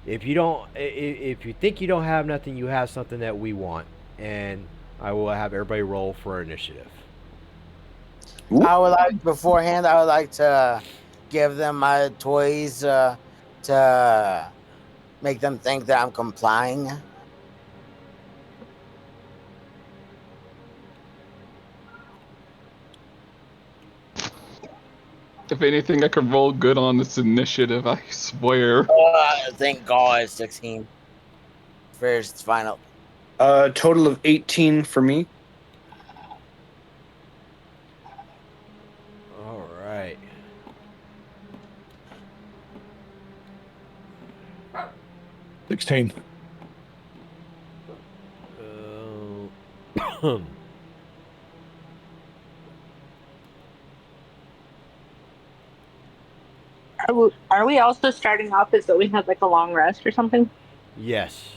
S3: if you think you don't have nothing, you have something that we want. And I will have everybody roll for initiative.
S5: I would like, beforehand, I would like to give them my toys to make them think that I'm complying.
S1: If anything, I can roll good on this initiative, I swear.
S5: Thank God, 16. First, final.
S2: Total of 18 for me.
S3: All right.
S6: Uh, 16.
S7: we also starting off as though we had like a long rest or something?
S3: Yes.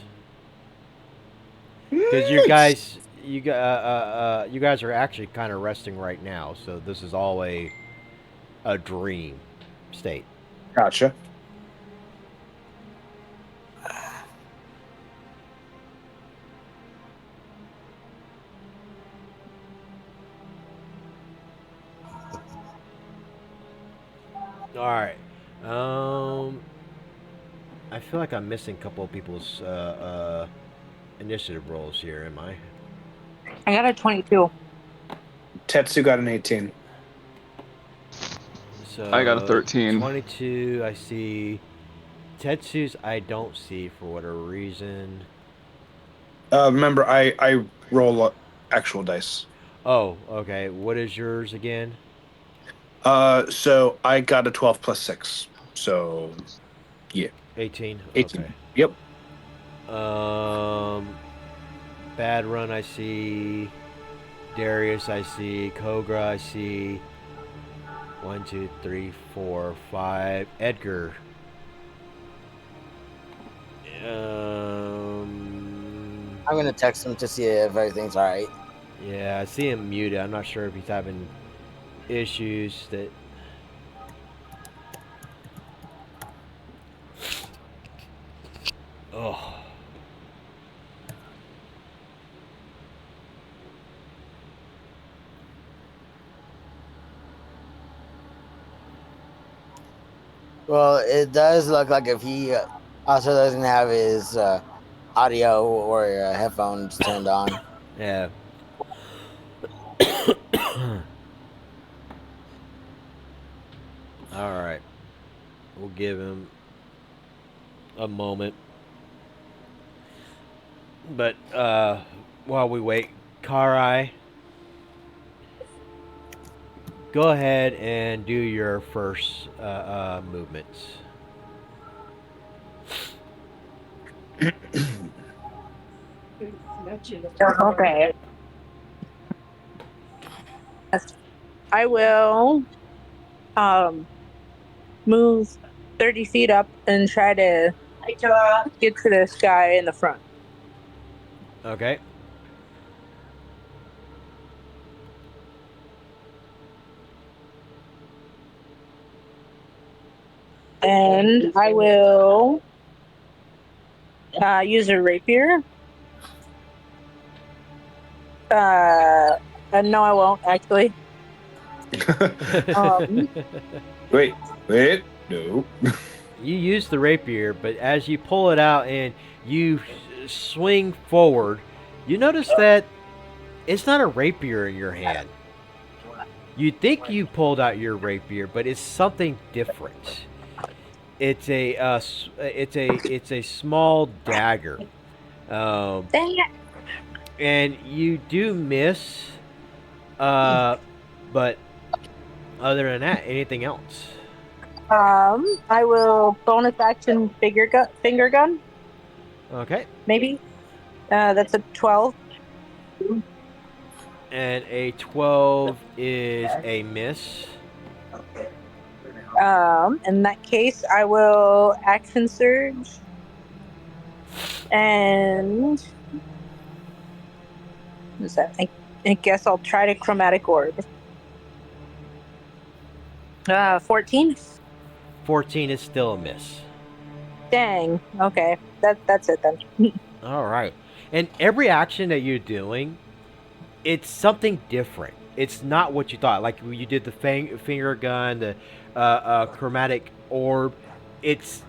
S3: Because you guys, you guys are actually kind of resting right now, so this is all a dream state.
S2: Gotcha.
S3: All right. I feel like I'm missing a couple of people's initiative rolls here. Am I?
S7: I got a 22.
S2: Tetsu got an 18.
S3: So
S1: I got a 13.
S3: 22. I see. Tetsu's I don't see for whatever reason.
S2: Remember, I roll actual dice.
S3: Oh, okay. What is yours again?
S2: So I got a 12 plus 6. So, yeah.
S3: 18.
S2: 18.
S3: Okay.
S2: Yep.
S3: Bad Run, I see. Darius, I see. Kogra, I see. 1, 2, 3, 4, 5. Edgar.
S5: I'm gonna text him to see if everything's all right.
S3: Yeah, I see him muted. I'm not sure if he's having issues that. Oh.
S5: Well, it does look like if he also doesn't have his audio or headphones turned on.
S3: Yeah. All right. We'll give him a moment. But while we wait, Karai, go ahead and do your first movements.
S7: Okay. Yes. I will move 30 feet up and try to get to this guy in the front.
S3: Okay.
S7: And I will use a rapier. No, I won't actually.
S2: Wait, no.
S3: You use the rapier, but as you pull it out and you swing forward, you notice that it's not a rapier in your hand. You think you pulled out your rapier, but it's something different. It's a small dagger.
S7: Dang it.
S3: And you do miss, but other than that, anything else?
S7: I will bonus action finger gun.
S3: Okay.
S7: Maybe. That's a 12.
S3: And a 12 is a miss.
S7: In that case, I will action surge. And what is that? I guess I'll try to chromatic orb. 14.
S3: 14 is still a miss.
S7: Dang. Okay. That's it then.
S3: All right. And every action that you're doing, it's something different. It's not what you thought. Like you did the finger gun, the chromatic orb. It's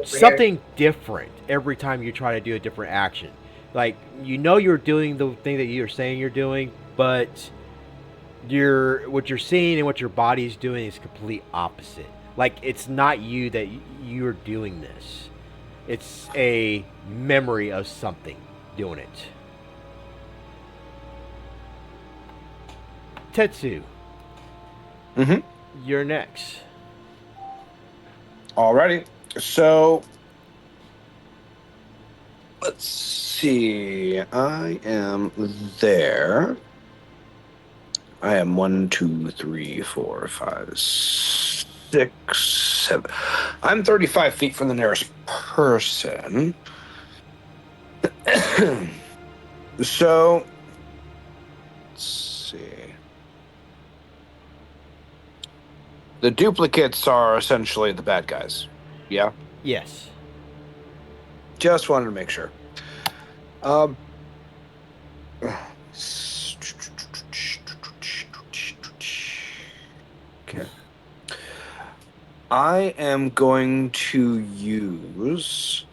S3: something different every time you try to do a different action. Like you're doing the thing that you're saying you're doing, but what you're seeing and what your body's doing is complete opposite. Like it's not you that you're doing this. It's a memory of something doing it. Tetsu.
S2: Mm-hmm.
S3: You're next.
S2: Alrighty. So let's see. I am there. I am 1, 2, 3, 4, 5, 6, 7. I'm 35 feet from the nearest person. So, let's see. The duplicates are essentially the bad guys. Yeah?
S3: Yes.
S2: Just wanted to make sure. Okay. I am going to use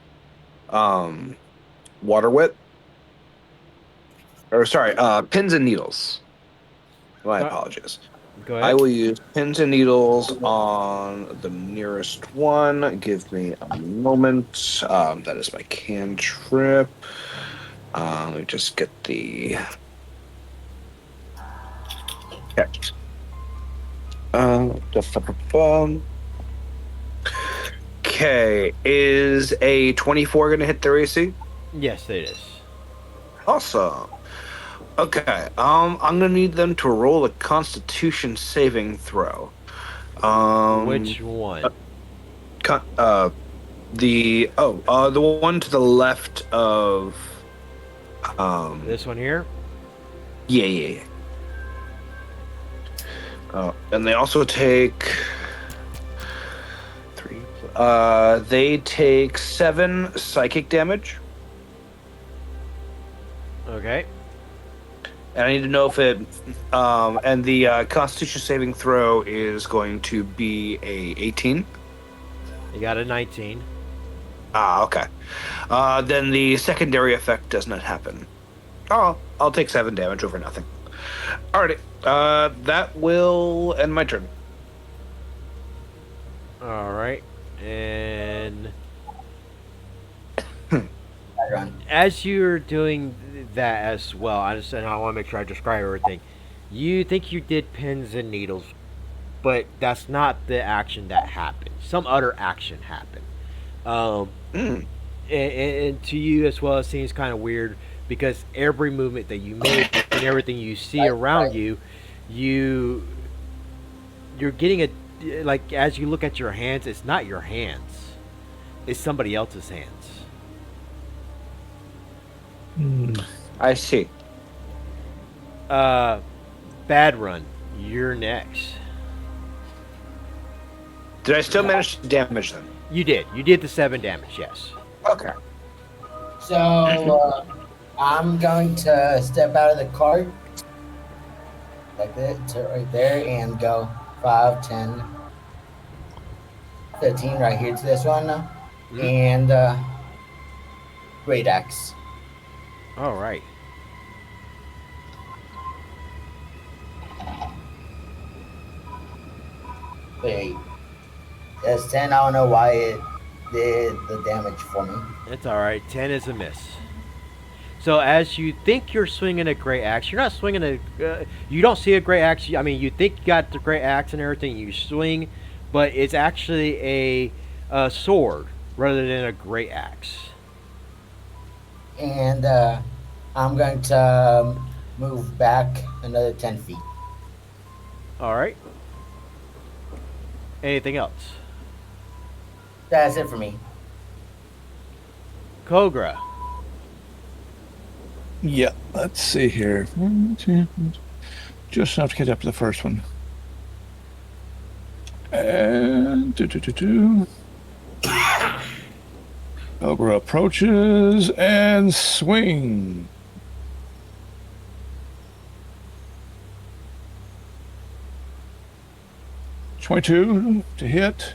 S2: water wit. Or sorry, pins and needles. My apologies.
S3: Go
S2: I
S3: ahead.
S2: will use pins and needles on the nearest one. Give me a moment. That is my cantrip. Let me just get the. Okay. Okay, is a 24 going to hit their AC?
S3: Yes, it is.
S2: Awesome. Okay, I'm gonna need them to roll a Constitution saving throw.
S3: Which one?
S2: The one to the left of
S3: This one here?
S2: Yeah. And they also take 3. They take 7 psychic damage.
S3: Okay.
S2: And I need to know if it and the Constitution saving throw is going to be a 18.
S3: You got a 19.
S2: Okay. Then the secondary effect does not happen. Oh, I'll take 7 damage over nothing. Alrighty. That will end my turn.
S3: All right. And as you're doing that as well, I want to make sure I describe everything. You think you did pins and needles, but that's not the action that happened. Some other action happened. And to you as well, it seems kind of weird because every movement that you make and everything you see around you, you're getting a like as you look at your hands, it's not your hands, it's somebody else's hands.
S2: I see.
S3: Bad Run, you're next.
S2: Did I still manage to damage them?
S3: You did. You did the 7 damage. Yes.
S2: Okay.
S5: So I'm going to step out of the cart like that to right there and go 5, 10, 15 right here to this one. And great axe.
S3: All right.
S5: Wait, that's 10. I don't know why it did the damage for me.
S3: It's all right. 10 is a miss. So as you think you're swinging a great axe, you're not swinging a. You don't see a great axe. I mean, you think you got the great axe and everything. You swing, but it's actually a sword rather than a great axe.
S5: And I'm going to move back another 10 feet.
S3: All right. Anything else?
S5: That's it for me.
S3: Kogra.
S6: Yeah, let's see here. Just enough to get up to the first one. And Kogra approaches and swing. .22 to hit.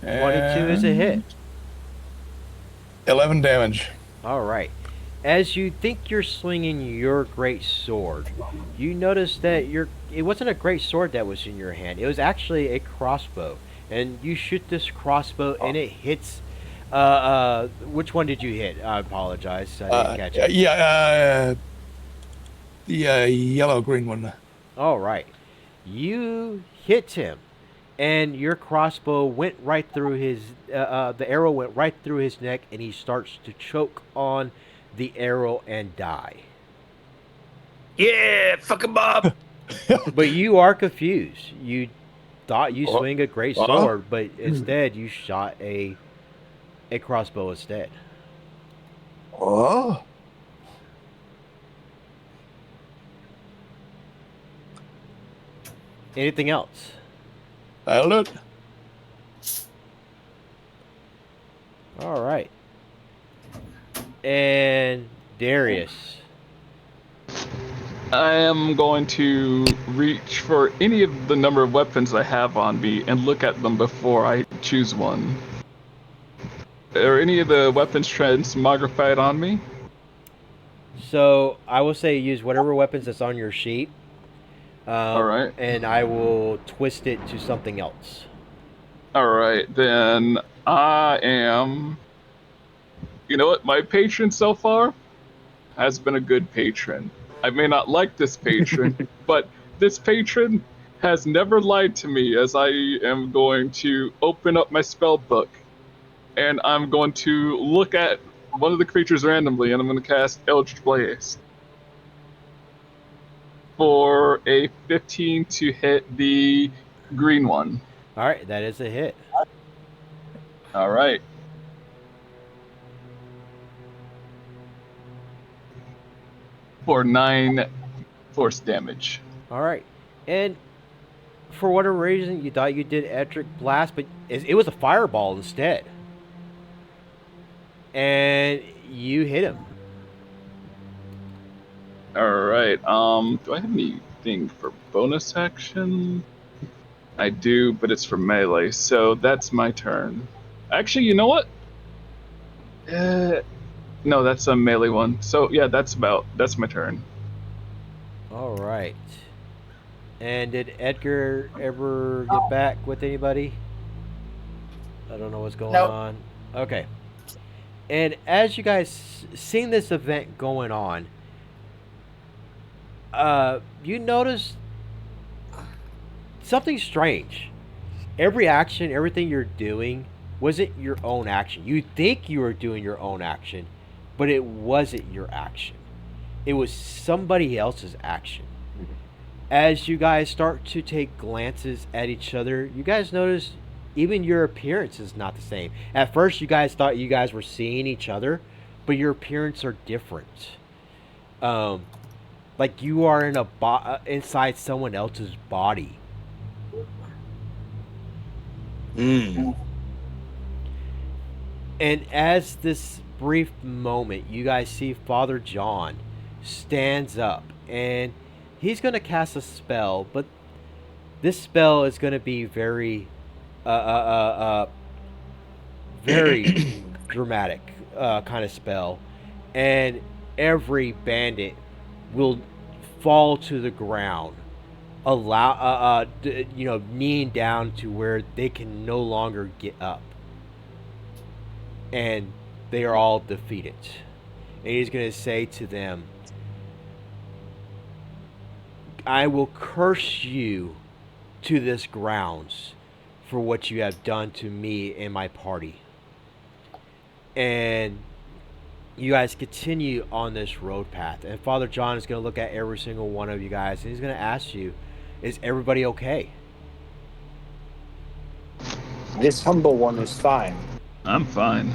S3: 22 is a hit.
S6: 11 damage.
S3: All right. As you think you're swinging your great sword, you notice that it wasn't a great sword that was in your hand. It was actually a crossbow. And you shoot this crossbow and it hits which one did you hit? I apologize. I didn't catch it.
S6: The yellow-green one.
S3: All right. You hit him, and your crossbow went right through his. The arrow went right through his neck, and he starts to choke on the arrow and die.
S2: Yeah, fucking Bob.
S3: But you are confused. You thought you swing a great sword, but instead you shot a crossbow instead.
S6: Oh.
S3: Anything else?
S6: That'll do it.
S3: All right. And Darius.
S1: I am going to reach for any of the number of weapons I have on me and look at them before I choose one. Are any of the weapons transmogrified on me?
S3: So I will say use whatever weapons that's on your sheet.
S1: Alright.
S3: And I will twist it to something else.
S1: Alright, then I am... You know what? My patron so far has been a good patron. I may not like this patron, but this patron has never lied to me, as I am going to open up my spell book and I'm going to look at one of the creatures randomly and I'm going to cast Eldritch Blaze for a 15 to hit the green one.
S3: All right, that is a hit.
S1: All right. For 9 force damage.
S3: All right. And for whatever reason, you thought you did Eldritch Blast, but it was a fireball instead. And you hit him.
S1: Alright, do I have anything for bonus action? I do, but it's for melee, so that's my turn. Actually, you know what? No, that's a melee one. So, yeah, that's my turn.
S3: Alright. And did Edgar ever get back with anybody? I don't know what's going on. Okay. And as you guys seeing this event going on, you notice something strange. Every action, everything you're doing wasn't your own action. You think you were doing your own action, but it wasn't your action. It was somebody else's action. As you guys start to take glances at each other, you guys notice even your appearance is not the same. At first, you guys thought you guys were seeing each other, but your appearance are different. Like you are in inside someone else's body. And as this brief moment, you guys see Father John stands up, and he's going to cast a spell, but this spell is going to be very, very dramatic kind of spell, and every bandit will fall to the ground, kneeing down to where they can no longer get up, and they are all defeated. And he's going to say to them, I will curse you to this grounds for what you have done to me and my party. And you guys continue on this road path. And Father John is going to look at every single one of you guys, and he's going to ask you, is everybody okay?
S2: This humble one is fine.
S1: I'm fine.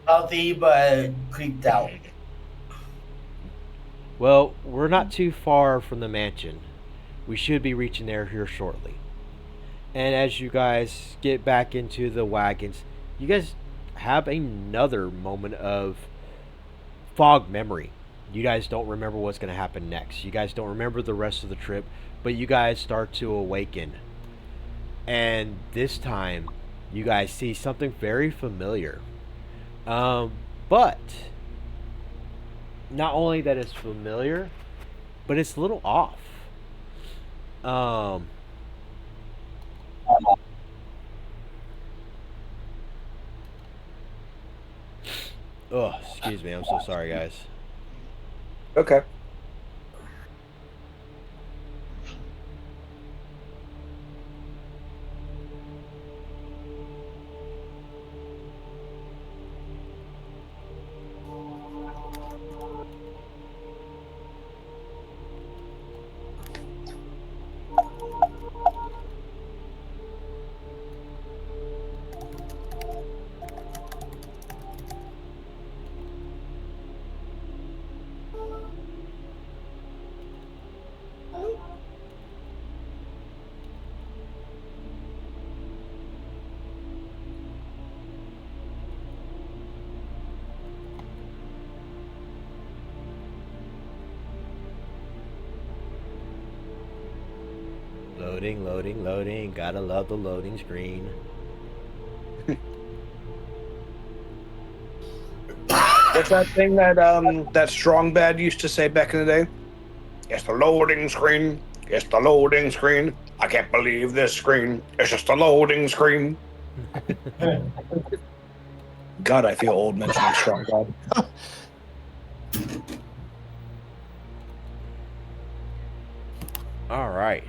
S5: Healthy, but creeped out.
S3: Well, we're not too far from the mansion. We should be reaching there here shortly. And as you guys get back into the wagons, you guys have another moment of fog memory. You guys don't remember what's going to happen next. You guys don't remember the rest of the trip, but you guys start to awaken. And this time, you guys see something very familiar. But not only that it's familiar, but it's a little off. Oh, excuse me. I'm so sorry, guys.
S2: Okay.
S3: Loading. Gotta love the loading screen.
S2: What's that thing that Strong Bad used to say back in the day? It's the loading screen. It's the loading screen. I can't believe this screen. It's just a loading screen. God, I feel old mentioning Strong Bad.
S3: All right.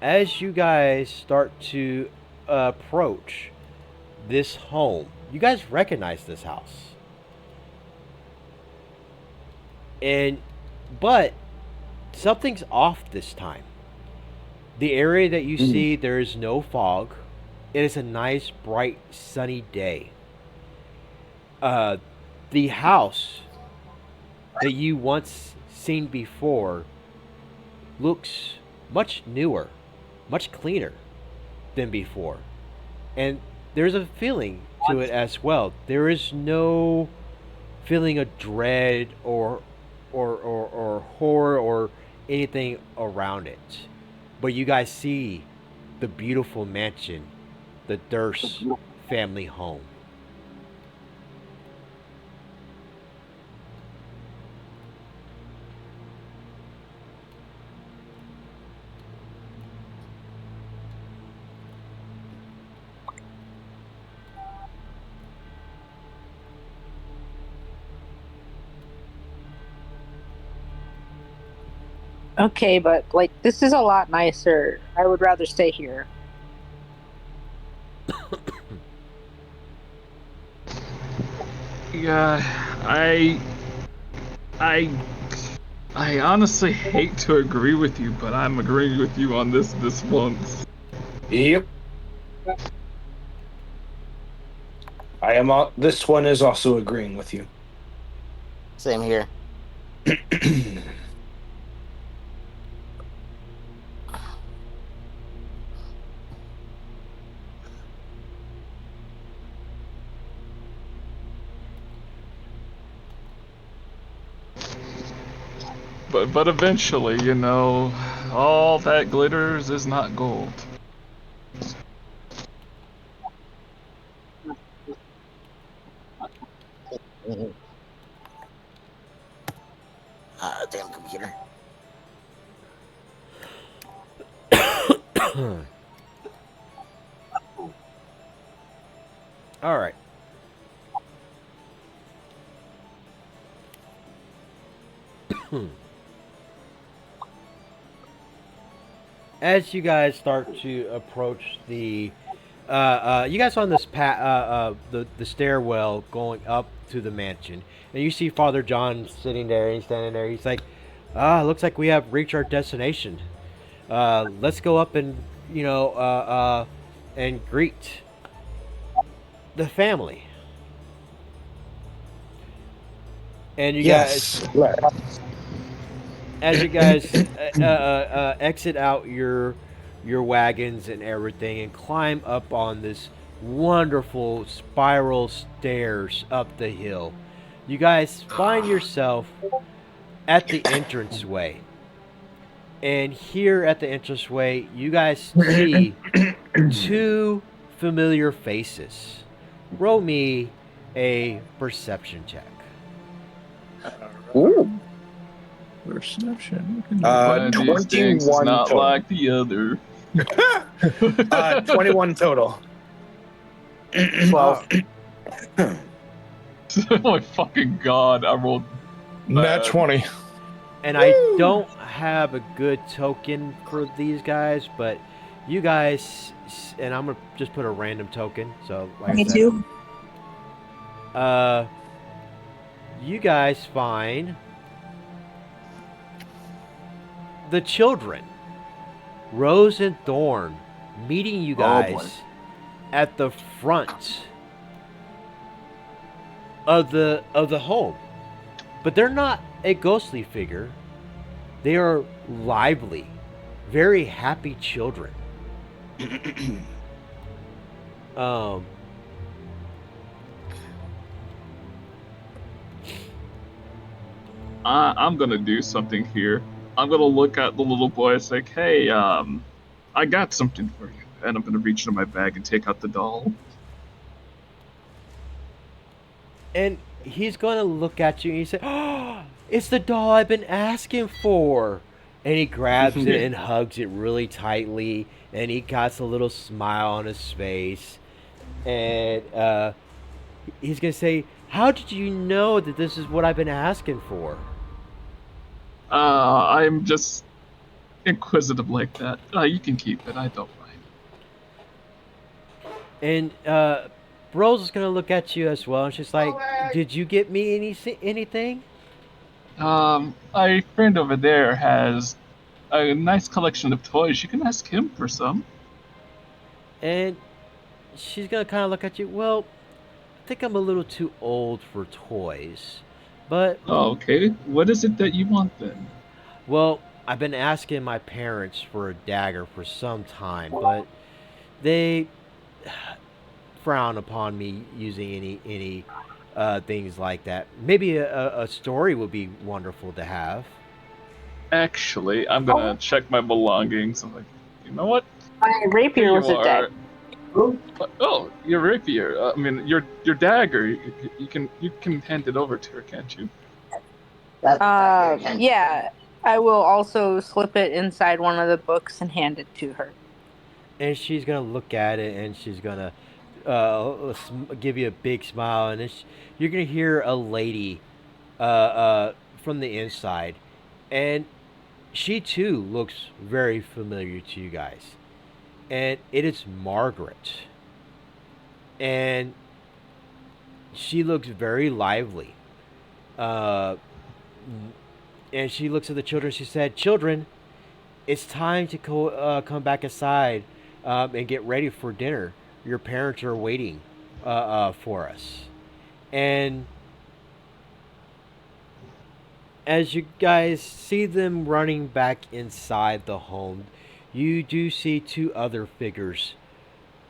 S3: As you guys start to approach this home, you guys recognize this house. But something's off this time. The area that you see, there is no fog. It is a nice, bright, sunny day. The house that you once seen before looks much newer, much cleaner than before. And there's a feeling to it as well. There is no feeling of dread or horror or anything around it. But you guys see the beautiful mansion, the Durst family home.
S7: Okay, but like this is a lot nicer. I would rather stay here.
S1: Yeah, I honestly hate to agree with you, but I'm agreeing with you on this once.
S2: Yep. I am. This one is also agreeing with you.
S5: Same here.
S1: But eventually, you know, all that glitters is not gold.
S5: Damn computer.
S3: All right. As you guys start to approach the, you guys on this the stairwell going up to the mansion, and you see Father John sitting there. He's standing there. He's like, looks like we have reached our destination. Let's go up and and greet the family. And you guys, as you guys exit out your wagons and everything and climb up on this wonderful spiral stairs up the hill, you guys find yourself at the entranceway. And here at the entranceway, you guys see two familiar faces. Roll me a perception check.
S2: Ooh.
S6: Perception.
S1: One of these things is
S2: 21
S1: not
S2: total.
S1: like the other.
S2: 21 total.
S5: 12.
S1: Oh my fucking god, I rolled
S6: Nat 20.
S3: And I don't have a good token for these guys, but you guys, and I'm gonna just put a random token. So like
S7: Me
S3: I said,
S7: too.
S3: you guys find the children, Rose and Thorn, meeting you guys at the front of the home. But they're not a ghostly figure. They are lively, very happy children.
S1: I'm gonna do something here. I'm gonna look at the little boy. It's like, hey, I got something for you, and I'm gonna reach into my bag and take out the doll.
S3: And he's gonna look at you and he say, "Oh, it's the doll I've been asking for." And he grabs it and hugs it really tightly, and he got a little smile on his face. And he's gonna say, "How did you know that this is what I've been asking for?"
S1: I'm just inquisitive like that. You can keep it. I don't mind.
S3: And Rose is gonna look at you as well, and she's like, "Did you get me anything?"
S1: My friend over there has a nice collection of toys. You can ask him for some.
S3: And she's gonna kind of look at you. Well, I think I'm a little too old for toys, but
S1: Oh, okay. What is it that you want then?
S3: well, I've been asking my parents for a dagger for some time, but they frown upon me using any things like that. Maybe a story would be wonderful to have.
S1: Actually, I'm gonna check my belongings. I'm like, you know what?
S7: My
S1: Here
S7: rapier
S1: you
S7: was a
S1: are.
S7: dead.
S1: Oh, your rapier. I mean, your dagger. You can hand it over to her, can't you?
S7: Yeah. I will also slip it inside one of the books and hand it to her.
S3: And she's gonna look at it, and she's gonna give you a big smile, and you're gonna hear a lady from the inside, and she too looks very familiar to you guys, and it is Margaret, and she looks very lively, uh, and she looks at the children. She said, "Children, it's time to come back inside and get ready for dinner. Your parents are waiting for us." And as you guys see them running back inside the home, you do see two other figures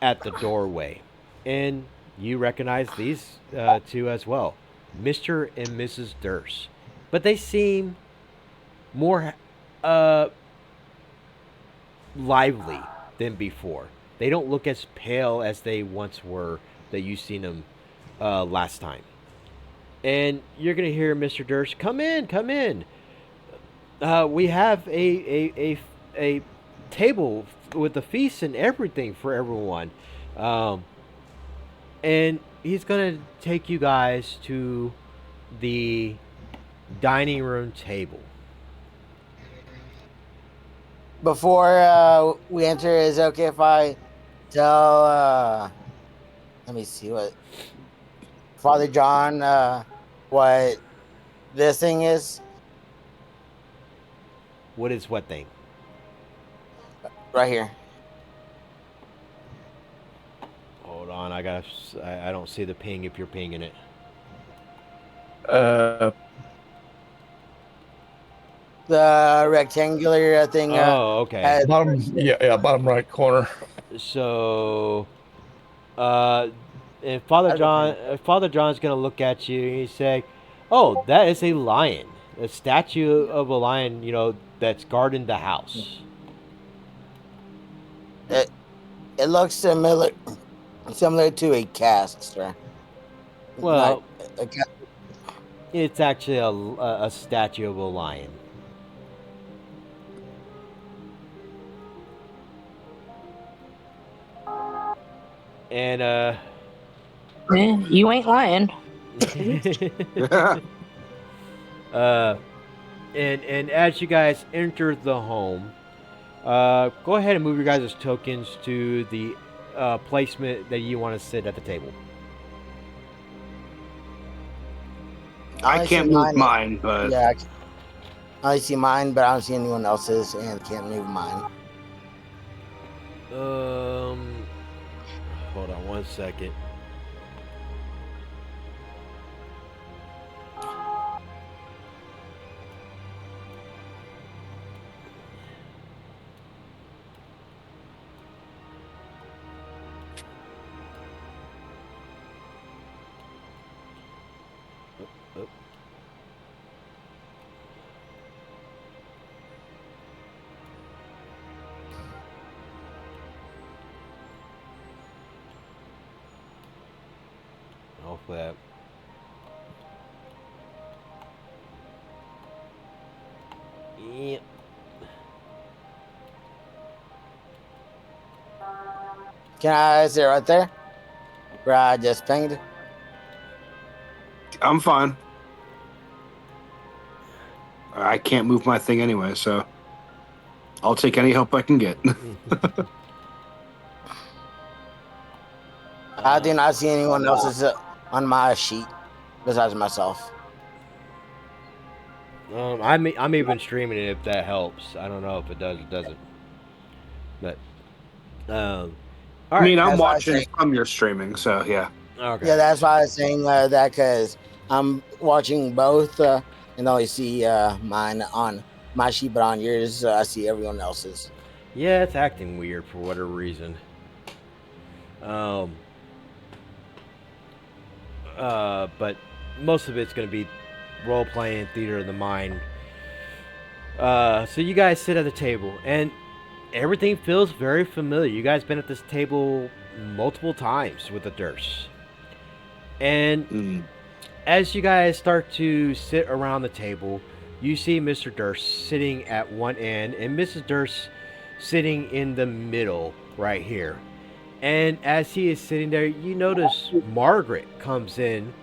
S3: at the doorway. And you recognize these two as well, Mr. and Mrs. Durst. But they seem more uh, lively than before. They don't look as pale as they once were that you seen them last time. And you're gonna hear Mr. Durst, "Come in, come in. We have a table with the feast and everything for everyone." Um, and he's gonna take you guys to the dining room table.
S5: Before we enter, is it okay if I tell? Let me see what Father John what this thing is
S3: What is what thing?
S5: right here.
S3: Hold on, I don't see the ping if you're pinging it.
S5: The rectangular thing.
S3: Oh, okay.
S6: Bottom, yeah, bottom right corner.
S3: So, and Father John's gonna look at you and he's say, "Oh, that is a lion, a statue of a lion. You know that's guarding the house."
S5: It looks similar to a cast, sir.
S3: Well,
S5: Not a cast.
S3: it's actually a statue of a lion. And
S7: You ain't lying.
S3: uh, and as you guys enter the home, go ahead and move your guys' tokens to the placement that you want to sit at the table.
S2: I can't
S5: see
S2: move mine, but
S5: Yeah, I see mine, but I don't see anyone else's, and can't move mine.
S3: Hold on one second. with that. Yep.
S5: Can I sit right there? Where I just pinged?
S2: I'm fine. I can't move my thing anyway, so I'll take any help I can get.
S5: I do not see anyone else's on my sheet besides myself.
S3: I'm even streaming it if that helps. I don't know if it does or doesn't. But all
S2: I
S3: right.
S2: mean, I'm
S5: That's why I
S2: watching
S5: say-
S2: from your streaming, so yeah.
S3: Okay.
S5: Yeah, that's why I was saying that because I'm watching both and only see mine on my sheet, but on yours I see everyone else's.
S3: Yeah, it's acting weird for whatever reason. But most of it's going to be role playing, theater of the mind. So you guys sit at the table, and everything feels very familiar. You guys been at this table multiple times with the Durst. And as you guys start to sit around the table, you see Mr. Durst sitting at one end and Mrs. Durst sitting in the middle right here. And as he is sitting there, you notice Margaret comes into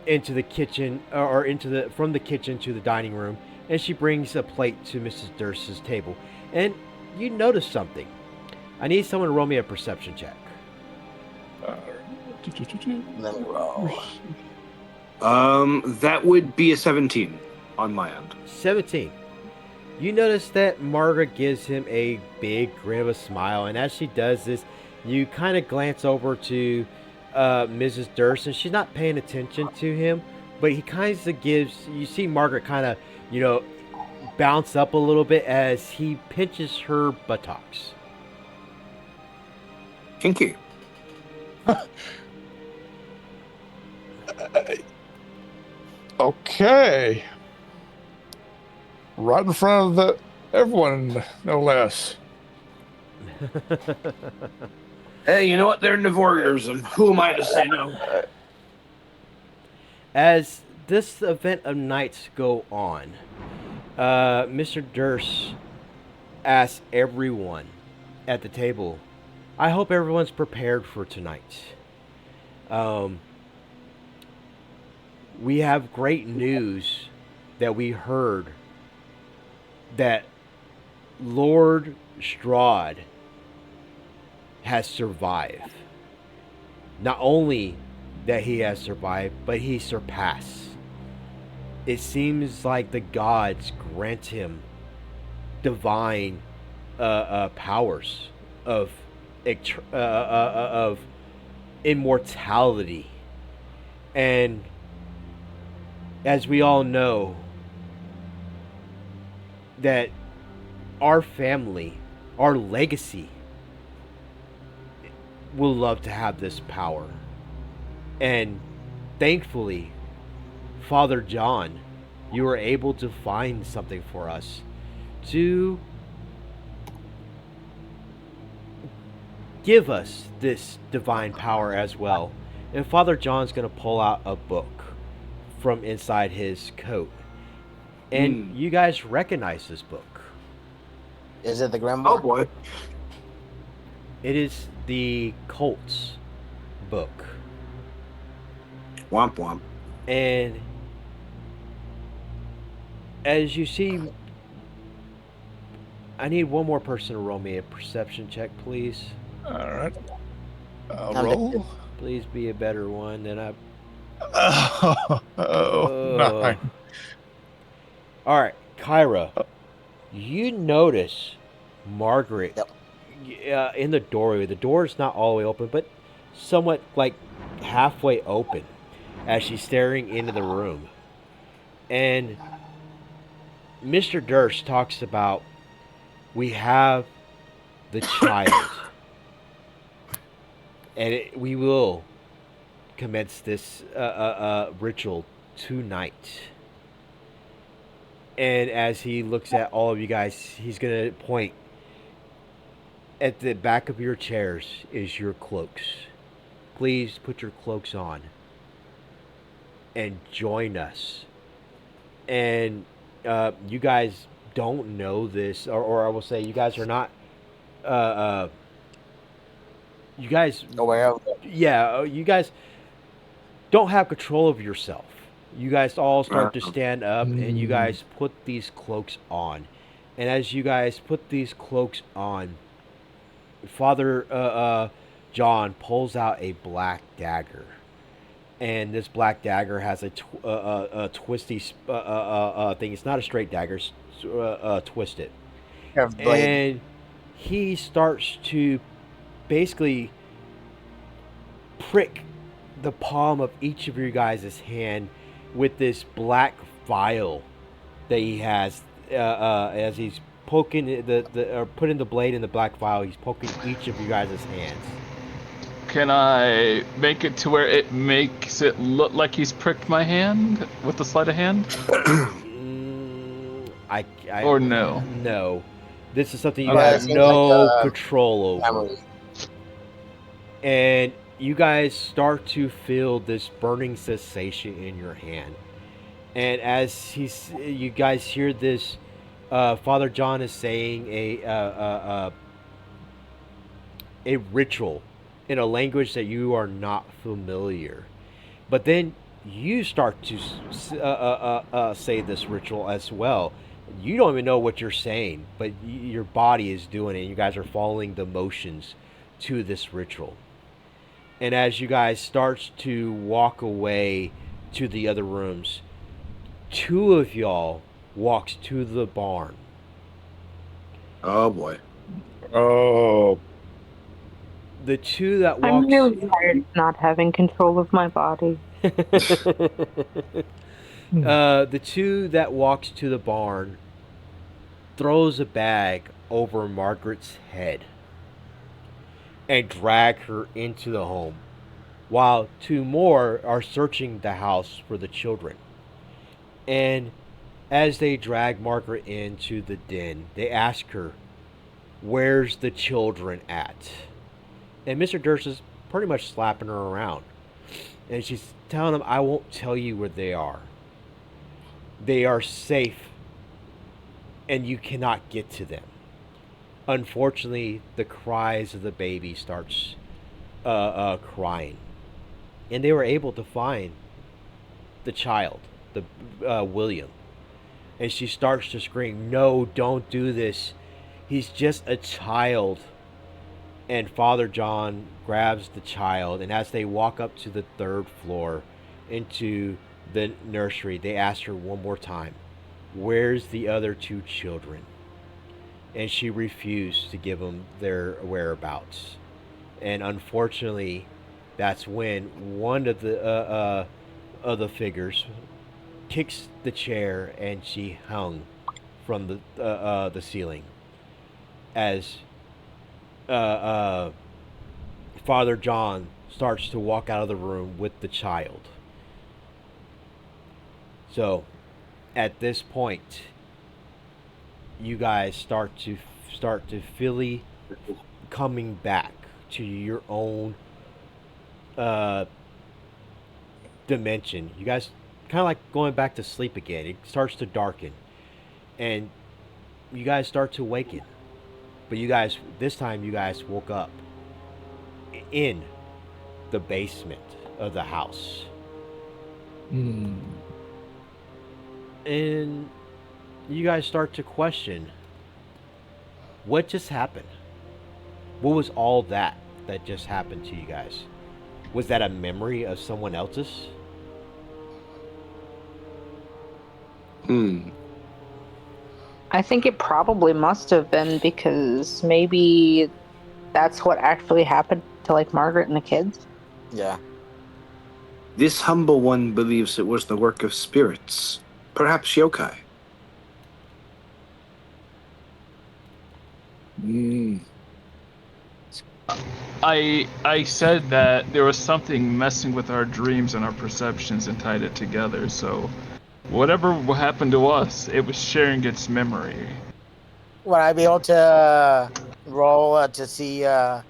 S3: the kitchen or from the kitchen to the dining room, and she brings a plate to Mrs. Durst's table. And you notice something. I need someone to roll me a perception check.
S5: Let me roll.
S2: That would be a 17 on my end.
S3: 17. You notice that Margaret gives him a big grin of a smile, and as she does this, you kind of glance over to Mrs. Durst, and she's not paying attention to him, but he kind of gives. You see Margaret kind of, bounce up a little bit as he pinches her buttocks.
S2: Kinky.
S6: Okay. Right in front of everyone, no less.
S2: Hey, you know what? They're voyeurism. Who am I to say no?
S3: As this event of nights go on, Mr. Durst asks everyone at the table, I hope everyone's prepared for tonight. We have great news that we heard that Lord Strahd has survived. Not only that he has survived, but he surpassed. It seems like the gods grant him divine powers of immortality. And as we all know, that our family, our legacy, will love to have this power. And thankfully, Father John, you were able to find something for us to give us this divine power as well. And Father John's going to pull out a book from inside his coat. And you guys recognize this book.
S5: Is it the Grandma?
S2: Oh boy.
S3: It is the Cults book.
S2: Womp womp.
S3: And as you see, I need one more person to roll me a perception check, please.
S6: All right. I'll
S5: I'm
S6: roll.
S3: Please be a better one than I.
S6: Oh, 9.
S3: All right, Kyra, you notice Margaret in the doorway. The door is not all the way open, but somewhat like halfway open as she's staring into the room. And Mr. Durst talks about, we have the child. And we will commence this ritual tonight. And as he looks at all of you guys, he's going to point at the back of your chairs is your cloaks. Please put your cloaks on. and join us. And you guys don't know this, or I will say, you guys are not. You guys,
S5: Aware of it.
S3: yeah, you guys don't have control of yourself. You guys all start to stand up, and you guys put these cloaks on. And as you guys put these cloaks on, Father John pulls out a black dagger, and this black dagger has a twisty thing. It's not a straight dagger; it's twisted.
S5: Curved blade.
S3: And he starts to basically prick the palm of each of your guys' hand with this black vial that he has as he's poking or putting the blade in the black vial. He's poking each of you guys' hands.
S1: Can I make it to where it makes it look like he's pricked my hand with the sleight of hand? Or no?
S3: No. This is something you
S5: Well, it
S3: have
S5: seems
S3: no
S5: like,
S3: control over.
S5: Memory.
S3: And you guys start to feel this burning sensation in your hand. And as you guys hear this, Father John is saying a ritual in a language that you are not familiar. But then you start to say this ritual as well. You don't even know what you're saying, but your body is doing it. You guys are following the motions to this ritual. And as you guys start to walk away to the other rooms, two of y'all walks to the barn.
S2: Oh boy.
S6: Oh,
S3: The two that
S7: I'm
S3: walks
S7: really tired of not having control of my body.
S3: the two that walks to the barn throws a bag over Margaret's head and drag her into the home, while two more are searching the house for the children. And as they drag Margaret into the den, they ask her, "Where's the children at?" And Mr. Durst is pretty much slapping her around. And she's telling him, "I won't tell you where they are. They are safe, and you cannot get to them." Unfortunately, the cries of the baby starts crying. And they were able to find the child, the William. And she starts to scream, "No, don't do this. He's just a child." And Father John grabs the child, and as they walk up to the third floor into the nursery, they ask her one more time, "Where's the other two children?" And she refused to give them their whereabouts. And unfortunately, that's when one of the figures kicks the chair, and she hung from the ceiling as Father John starts to walk out of the room with the child. So, at this point, you guys start to feel coming back to your own dimension. You guys kind of like going back to sleep again. It starts to darken, and you guys start to awaken. But this time you guys woke up in the basement of the house. And you guys start to question, what just happened? What was all that just happened to you guys? Was that a memory of someone else's?
S7: I think it probably must have been, because maybe that's what actually happened to like Margaret and the kids.
S5: Yeah.
S2: This humble one believes it was the work of spirits, perhaps yokai.
S1: I said that there was something messing with our dreams and our perceptions and tied it together, so whatever happened to us, it was sharing its memory.
S5: Would I be able to roll to see if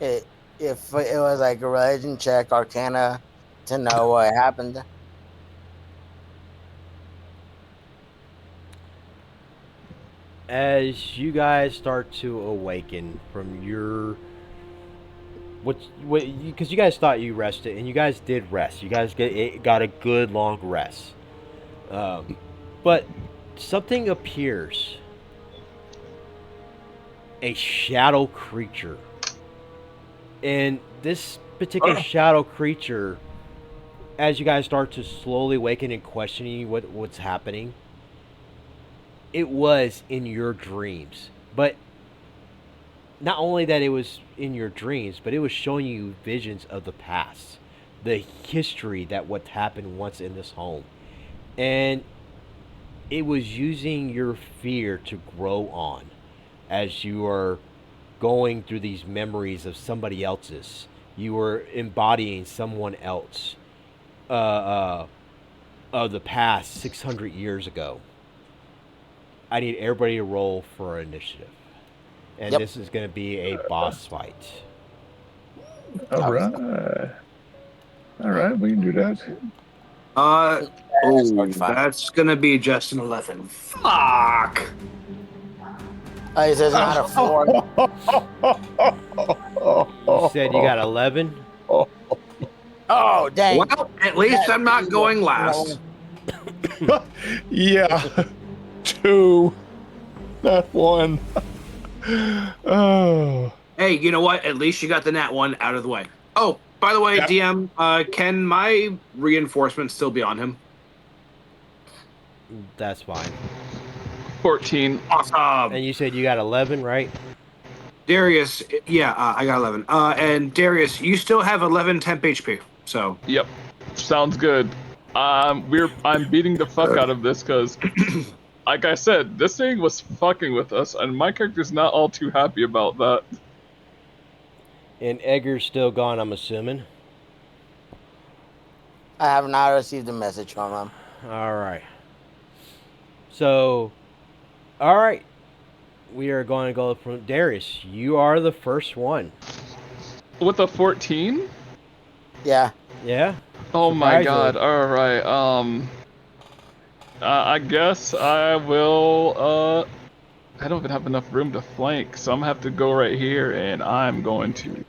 S5: it was like a religion check, Arcana, to know what happened?
S3: as you guys start to awaken from your because you guys thought you rested, and you guys did rest. You guys got a good long rest, but something appears. A shadow creature, and this particular shadow creature, as you guys start to slowly awaken and questioning what's happening, it was in your dreams. But not only that it was in your dreams, but it was showing you visions of the past, the history that what happened once in this home. And it was using your fear to grow on as you are going through these memories of somebody else's. You were embodying someone else of the past 600 years ago. I need everybody to roll for initiative. And
S5: Yep.
S3: this is going to be a boss fight.
S6: All right. All right, we can do that.
S2: That's gonna be just an 11. Fuck.
S5: Oh, he says not a 4.
S3: You said you got 11?
S5: Oh, dang.
S2: Well, at least I'm not going last.
S6: Yeah. 2. Not 1. Oh.
S2: Hey, you know what? At least you got the nat 1 out of the way. Oh, by the way,
S6: Yeah.
S2: DM, can my reinforcement still be on him?
S3: That's fine.
S1: 14.
S2: Awesome.
S3: And you said you got 11, right?
S2: Darius, yeah, I got 11. And Darius, you still have 11 temp HP. So.
S1: Yep. Sounds good. I'm beating the fuck out of this because, like I said, this thing was fucking with us, and my character's not all too happy about that.
S3: And Edgar's still gone, I'm assuming.
S5: I have not received a message from him.
S3: All right. So, all right. We are going to go from Darius. You are the first one.
S1: With a 14?
S5: Yeah.
S3: Yeah?
S1: Oh my
S3: Surprisingly.
S1: god, alright, I guess I will, I don't even have enough room to flank, so I'm gonna have to go right here, and I'm going to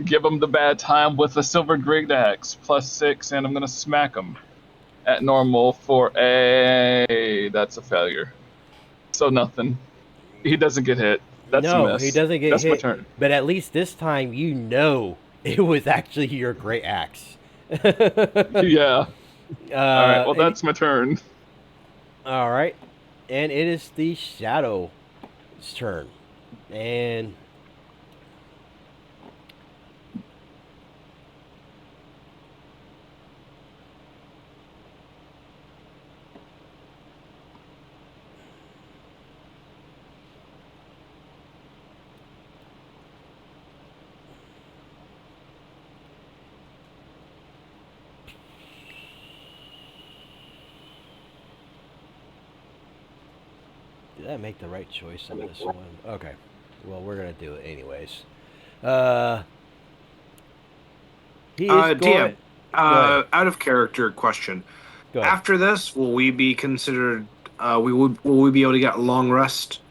S1: give him the bad time with a silver great axe, +6, and I'm gonna smack him at normal for a... that's a failure. So nothing. He doesn't get hit. That's a
S3: No,
S1: miss.
S3: he doesn't get
S1: That's
S3: hit.
S1: my turn.
S3: But at least this time you know it was actually your great axe.
S1: Yeah. Alright, well that's my turn.
S3: All right. And it is the Shadow's turn. And did I make the right choice on this one? Okay. Well, we're going to do it anyways. He is
S2: DM,
S3: ahead.
S2: out of character question.
S3: Go ahead.
S2: After this, will we be considered, will we be able to get a long rest?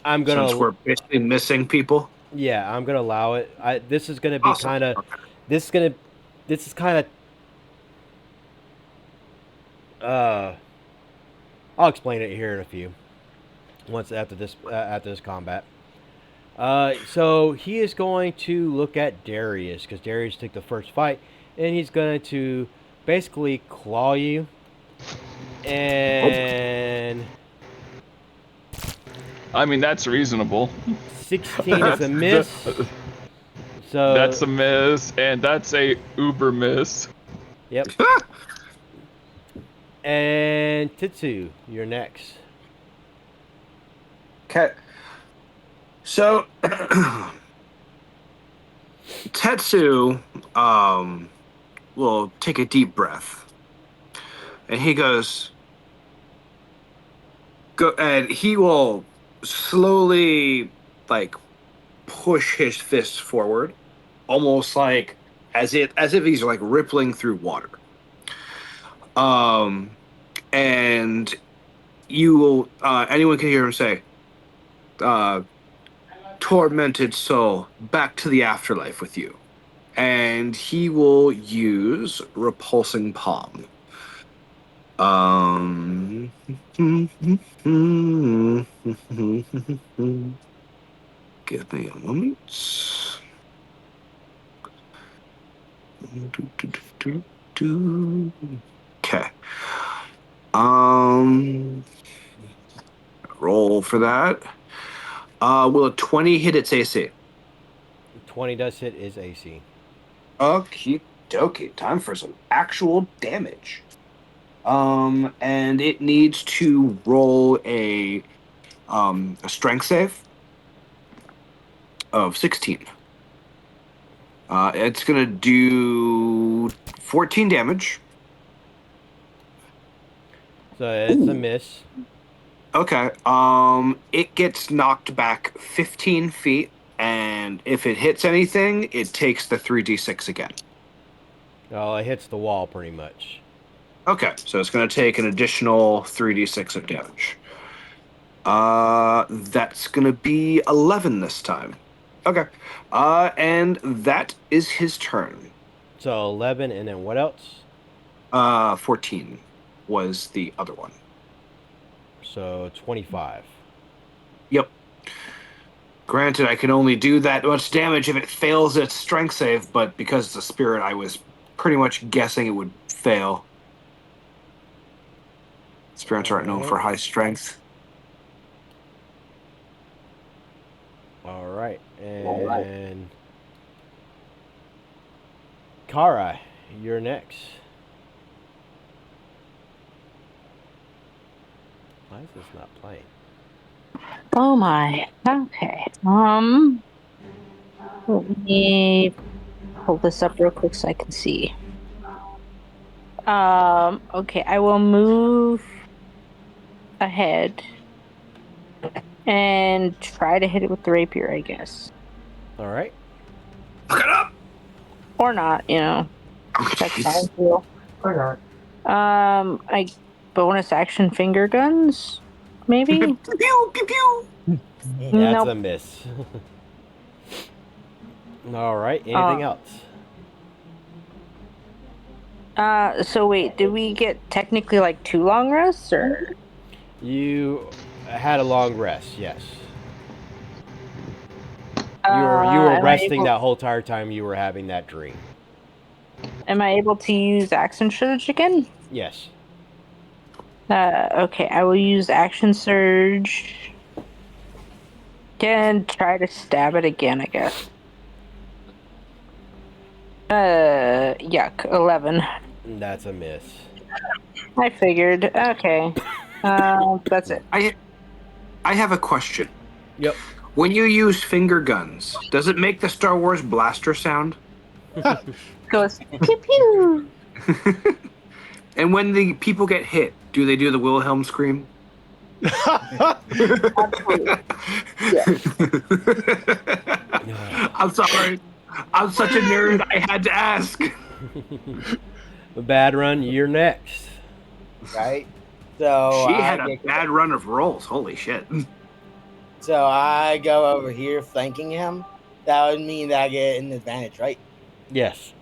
S3: I'm going
S2: Since
S3: to...
S2: we're basically missing people?
S3: Yeah, I'm going to allow it. This is going to be
S2: Awesome.
S3: kind of...
S2: Okay.
S3: This is kind of... I'll explain it here in a few. Once after this combat. So he is going to look at Darius because Darius took the first fight, and he's going to basically claw you. And
S1: I mean, that's reasonable.
S3: 16 is a miss. So
S1: That's a miss, and that's a uber miss.
S3: Yep. And Titsu, you're next.
S2: Okay. So, Tetsu will take a deep breath, and he goes, and he will slowly, like, push his fist forward, almost like as if he's like rippling through water. And you will. Anyone can hear him say, "Tormented soul, back to the afterlife with you." And he will use repulsing palm. Give me a moment. Okay. Roll for that. Will a 20 hit its AC?
S3: 20 does hit is AC.
S2: Okie dokie. Time for some actual damage. And it needs to roll a strength save of 16. It's gonna do 14 damage.
S3: So it's
S2: Ooh.
S3: a miss.
S2: Okay. It gets knocked back 15 feet, and if it hits anything, it takes the 3d6 again.
S3: Oh, it hits the wall pretty much.
S2: Okay, so it's going to take an additional 3d6 of damage. That's going to be 11 this time. Okay. And that is his turn.
S3: So 11, and then what else?
S2: 14 was the other one.
S3: So 25.
S2: Yep. Granted, I can only do that much damage if it fails its strength save, but because it's a spirit, I was pretty much guessing it would fail. Spirits aren't known for high strength.
S3: All right. And Kara, you're next. Why is this not playing?
S7: Oh my. Okay. Let me pull this up real quick so I can see. Okay, I will move ahead and try to hit it with the rapier, I guess.
S3: All right.
S2: Look it up!
S7: Or not, you know. That's fine too.
S6: Or not.
S7: I bonus action finger guns, maybe?
S2: Pew, pew, pew.
S3: That's
S7: Nope.
S3: a miss. All right. Anything else?
S7: So wait, did we get technically like 2 long rests, or?
S3: You had a long rest, yes. You were resting that whole entire time you were having that dream.
S7: Am I able to use action surge again?
S3: Yes.
S7: Okay, I will use action surge. And try to stab it again, I guess. Yuck, 11.
S3: That's a miss.
S7: I figured. Okay. That's it.
S2: I have a question.
S3: Yep.
S2: When you use finger guns, does it make the Star Wars blaster sound?
S7: Goes pew pew.
S2: And when the people get hit, do they do the Wilhelm scream?
S7: Absolutely.
S2: I'm sorry. I'm such a nerd. I had to ask.
S3: Bad run, you're next.
S5: Right? So
S2: She
S5: I
S2: had a
S5: get-
S2: bad run of rolls. Holy shit.
S5: So I go over here flanking him. That would mean that I get an advantage, right?
S3: Yes.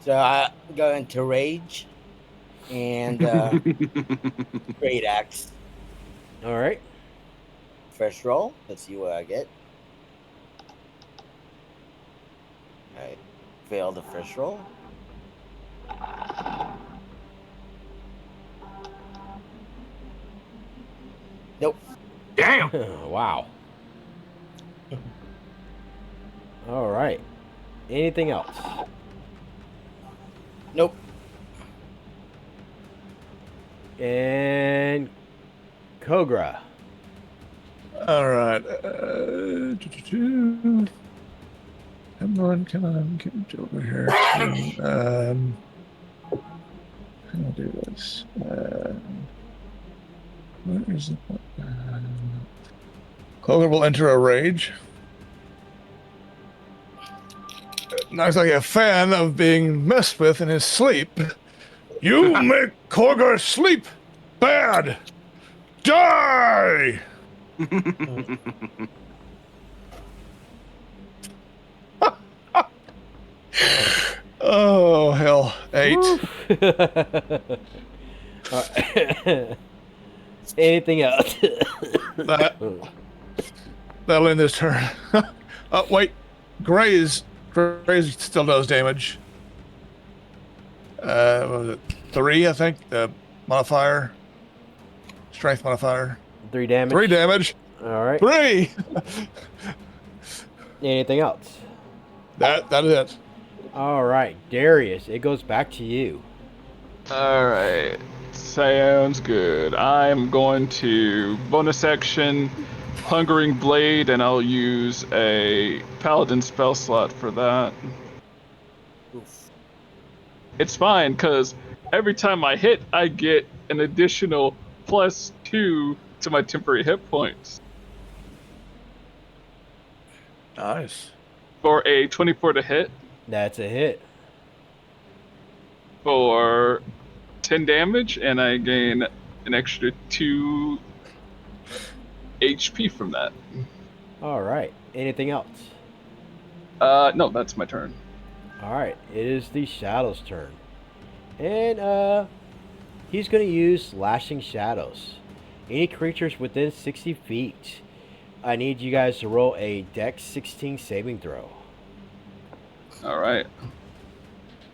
S5: So I go into rage and great axe.
S3: All right.
S5: First roll. Let's see what I get. I failed the first roll. Nope.
S2: Damn.
S3: Wow. All right. Anything else?
S5: Nope.
S3: And Kogra.
S6: All right. Come on, get over here. I'll do this. Where is it? Clover will enter a rage. Looks like a fan of being messed with in his sleep. You make Korgar sleep bad. Die! Oh, hell. 8.
S3: Anything else?
S6: That'll end this turn. Oh, wait. Graze still does damage. What was it? 3, I think. The modifier. Strength modifier.
S3: 3 damage.
S6: 3 damage.
S3: All right.
S6: 3!
S3: Anything else?
S6: That is it.
S3: All right, Darius, it goes back to you.
S1: Alright. Sounds good. I'm going to bonus action Hungering Blade, and I'll use a Paladin spell slot for that.
S5: Oof.
S1: It's fine, because every time I hit, I get an additional +2 to my temporary hit points.
S6: Nice.
S1: For a 24 to hit,
S3: That's a hit.
S1: for 10 damage, and I gain an extra 2 HP from that.
S3: All right. Anything else?
S1: No, that's my turn.
S3: All right. It is the Shadow's turn. And he's going to use Lashing Shadows. Any creatures within 60 feet. I need you guys to roll a Dex 16 saving throw.
S1: Alright.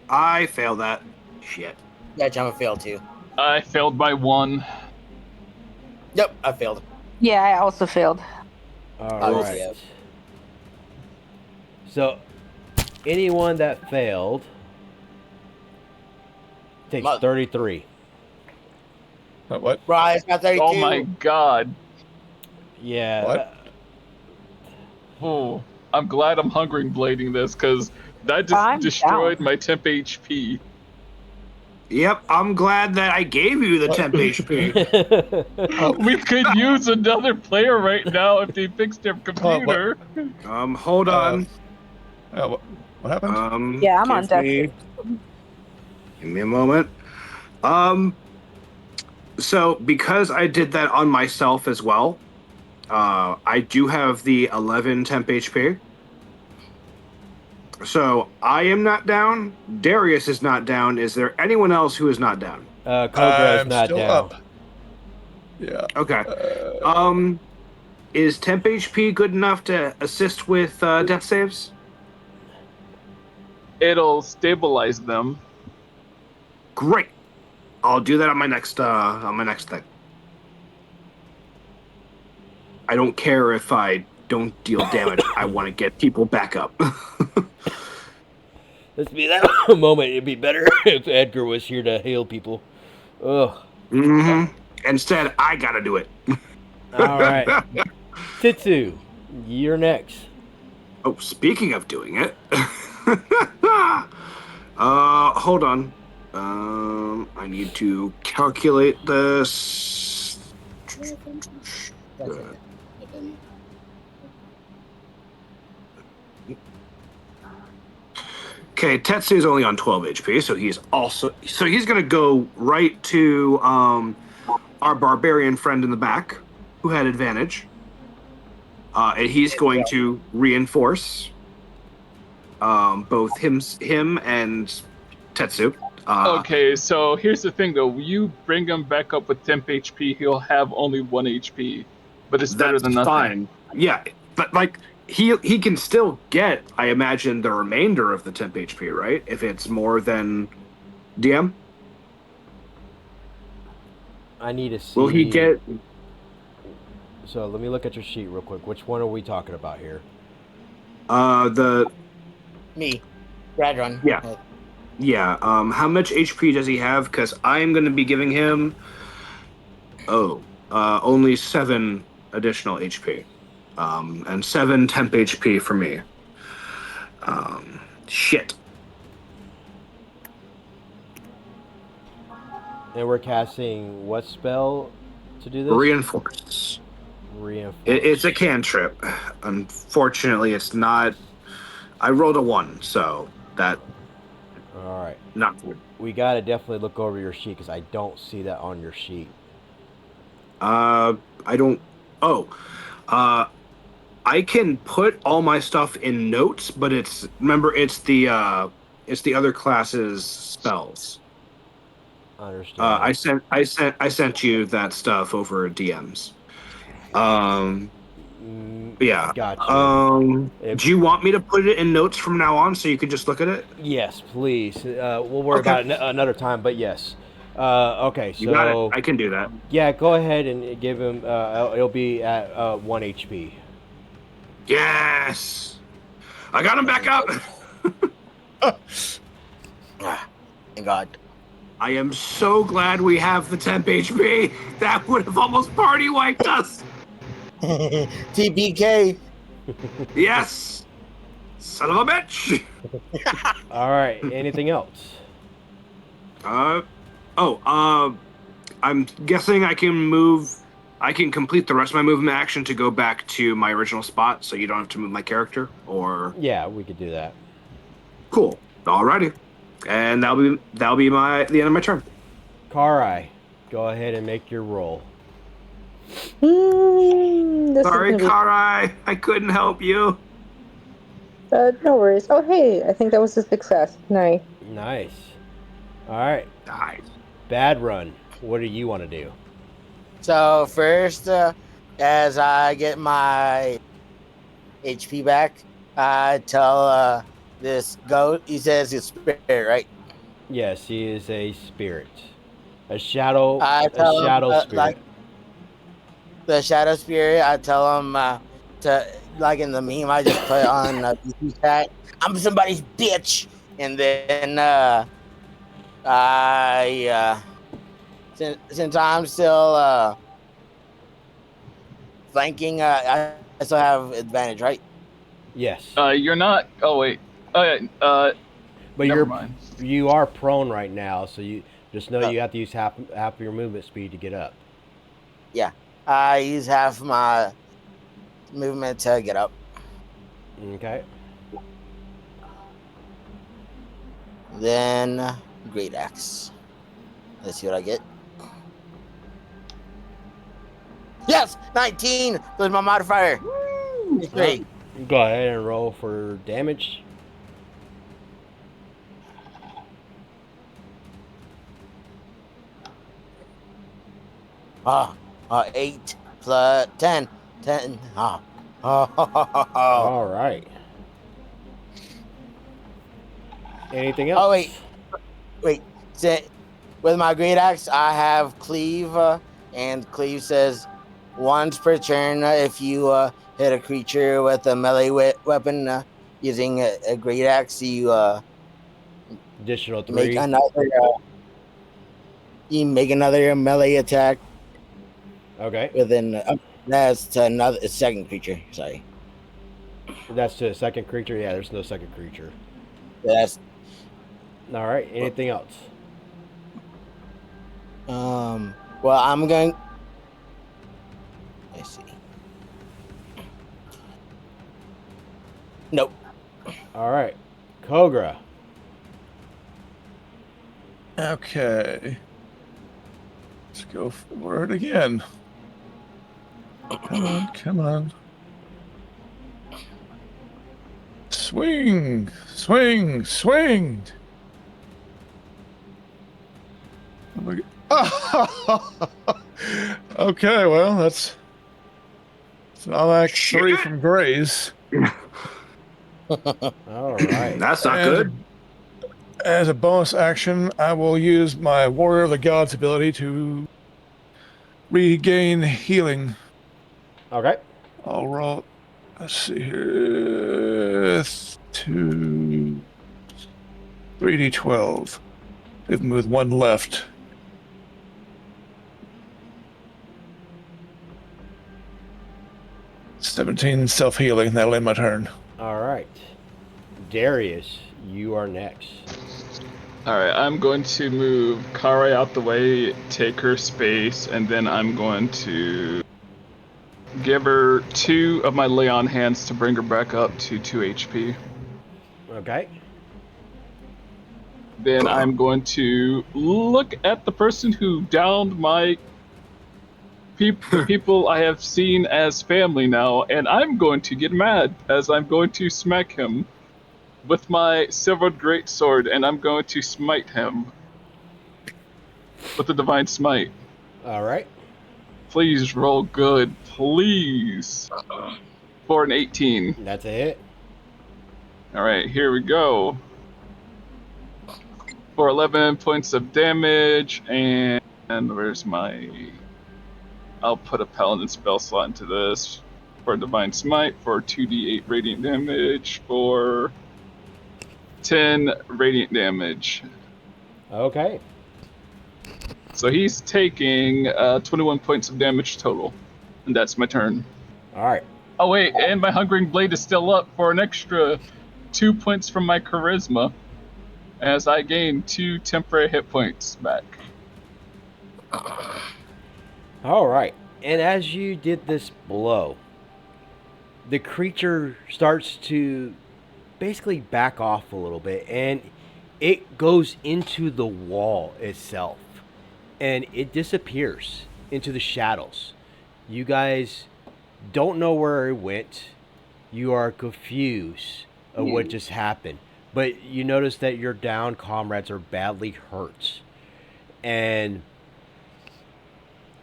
S2: I failed that. Shit.
S5: Yeah, Jump failed too.
S1: I failed by 1.
S5: Yep, I failed.
S7: Yeah, I also failed.
S3: All
S5: Obviously,
S3: right. So, anyone that failed takes
S5: Mother.
S3: 33.
S6: What?
S5: Rise, got 32.
S1: Oh my god.
S3: Yeah.
S6: What?
S1: Oh, I'm glad I'm Hungering Blading this, because that just
S7: I'm
S1: destroyed
S7: down.
S1: my temp HP.
S2: Yep, I'm glad that I gave you the temp HP.
S1: We could use another player right now if they fixed their computer.
S2: Hold on.
S6: What happened?
S7: Yeah, I'm on
S2: give
S7: deck.
S2: Give me a moment. So because I did that on myself as well, I do have the 11 temp HP. So I am not down. Darius is not down. Is there anyone else who is not down?
S3: Cobra is
S6: I'm
S3: not
S6: still
S3: down.
S6: up. Yeah.
S2: Okay. Is temp HP good enough to assist with death saves?
S1: It'll stabilize them.
S2: Great. I'll do that on my next thing. I don't care if I don't deal damage. I want to get people back up.
S3: Let's be that moment. It'd be better if Edgar was here to heal people. Ugh.
S2: Mm-hmm. Instead, I gotta do it.
S3: All right. Titsu, you're next.
S2: Oh, speaking of doing it, hold on. I need to calculate this. Okay, Tetsu's only on 12 HP, so he's gonna go right to our barbarian friend in the back, who had advantage, and he's going to reinforce both him and Tetsu.
S1: Okay, so here's the thing though. You bring him back up with temp HP, he'll have only 1 HP. But it's better than nothing.
S2: Fine. Yeah, but like he can still get, I imagine, the remainder of the temp HP, right? If it's more than DM.
S3: I need to see.
S2: Will he get?
S3: So let me look at your sheet real quick. Which one are we talking about here?
S5: Me. Brad run.
S2: Yeah. Yeah. How much HP does he have? Because I'm going to be giving him. Only 7 additional HP. And 7 temp HP for me. Shit.
S3: And we're casting what spell to do this?
S2: Reinforce. It's a cantrip. Unfortunately, it's not. I rolled a 1, so that.
S3: All right.
S2: Not good.
S3: We got to definitely look over your sheet because I don't see that on your sheet.
S2: I don't. Oh, I can put all my stuff in notes, but remember it's the other class's spells.
S3: Understand.
S2: I sent you that stuff over DMs. Yeah.
S3: Gotcha.
S2: Do you want me to put it in notes from now on so you can just look at it?
S3: Yes, please. We'll worry
S2: Okay.
S3: about it another time, but yes. Okay,
S2: You got it.
S3: so
S2: I can do that.
S3: yeah, go ahead and give him. It'll be at 1 HP.
S2: Yes. I got him back up.
S5: Thank God.
S2: I am so glad we have the temp HP. That would have almost party wiped us.
S5: TPK.
S2: Yes. Son of a bitch.
S3: All right. Anything else?
S2: I'm guessing I can complete the rest of my movement action to go back to my original spot, so you don't have to move my character. Or
S3: Yeah, we could do that.
S2: cool. Alrighty, and that'll be the end of my turn.
S3: Karai, go ahead and make your roll.
S7: This
S2: Sorry,
S7: is gonna
S2: Karai, I couldn't help you.
S7: be, no worries. Oh, hey, I think that was a success. Nice.
S3: Nice. All right.
S2: Nice.
S3: Bad run. What do you want to do?
S5: So first, as I get my HP back, I tell this goat. He says it's spirit, right?
S3: Yes, he is a spirit, a shadow,
S5: I
S3: a
S5: tell him,
S3: shadow spirit.
S5: like the shadow spirit. I tell him to, like in the meme I just put on PC chat. I'm somebody's bitch, and then I since I'm still flanking, I still have advantage, right?
S3: Yes,
S1: You're not. Oh wait.
S3: but
S1: Never mind.
S3: you are prone right now, so you just know
S5: Oh.
S3: you have to use half of your movement speed to get up.
S5: Yeah, I use half my movement to get up.
S3: Okay.
S5: Then great axe. Let's see what I get. Yes, 19. There's my modifier. It's great.
S3: Go ahead and roll for damage.
S5: Oh, 8 plus 10. 10. Oh.
S3: All right. Anything else?
S5: Oh, wait. With my great axe, I have cleave, and cleave says once per turn, if you hit a creature with a melee weapon using a great axe, you
S3: Additional 3.
S5: make another melee attack
S3: Okay.
S5: within. That's to another second creature. Sorry.
S3: That's the second creature. Yeah, there's no second creature.
S5: That's
S3: All right. Anything else?
S5: well, I'm going. Let's see. Nope.
S3: All right. Kogra.
S6: Okay. Let's go for it again. Come on, come on. Swing, swing, swing. Okay, well, that's an automatic 3 from Grays.
S3: All right.
S2: That's not good.
S6: As a bonus action, I will use my Warrior of the Gods ability to regain healing.
S3: Okay.
S6: I'll roll. Let's see here. 3d12. Even with 1 left. $17 self-healing. That'll end my turn.
S3: All right. Darius, you are next.
S1: Alright, I'm going to move Kare out the way, take her space, and then I'm going to give her 2 of my lay on hands to bring her back up to 2 HP.
S3: Okay.
S1: Then I'm going to look at the person who downed my the people I have seen as family now, and I'm going to get mad as I'm going to smack him with my silvered greatsword, and I'm going to smite him with the divine smite.
S3: All right.
S1: Please roll good, please. For an 18.
S3: That's a hit.
S1: All right, here we go. For 11 points of damage, and where's my... I'll put a paladin spell slot into this. For divine smite, for 2d8 radiant damage, for 10 radiant damage.
S3: Okay.
S1: So he's taking 21 points of damage total. And that's my turn.
S3: All right.
S1: Oh wait, and my Hungering Blade is still up for an extra 2 points from my charisma, as I gain 2 temporary hit points back.
S3: All right. And as you did this blow, the creature starts to basically back off a little bit, and it goes into the wall itself, and it disappears into the shadows. You guys don't know where it went. You are confused of what just happened, but you notice that your down comrades are badly hurt. And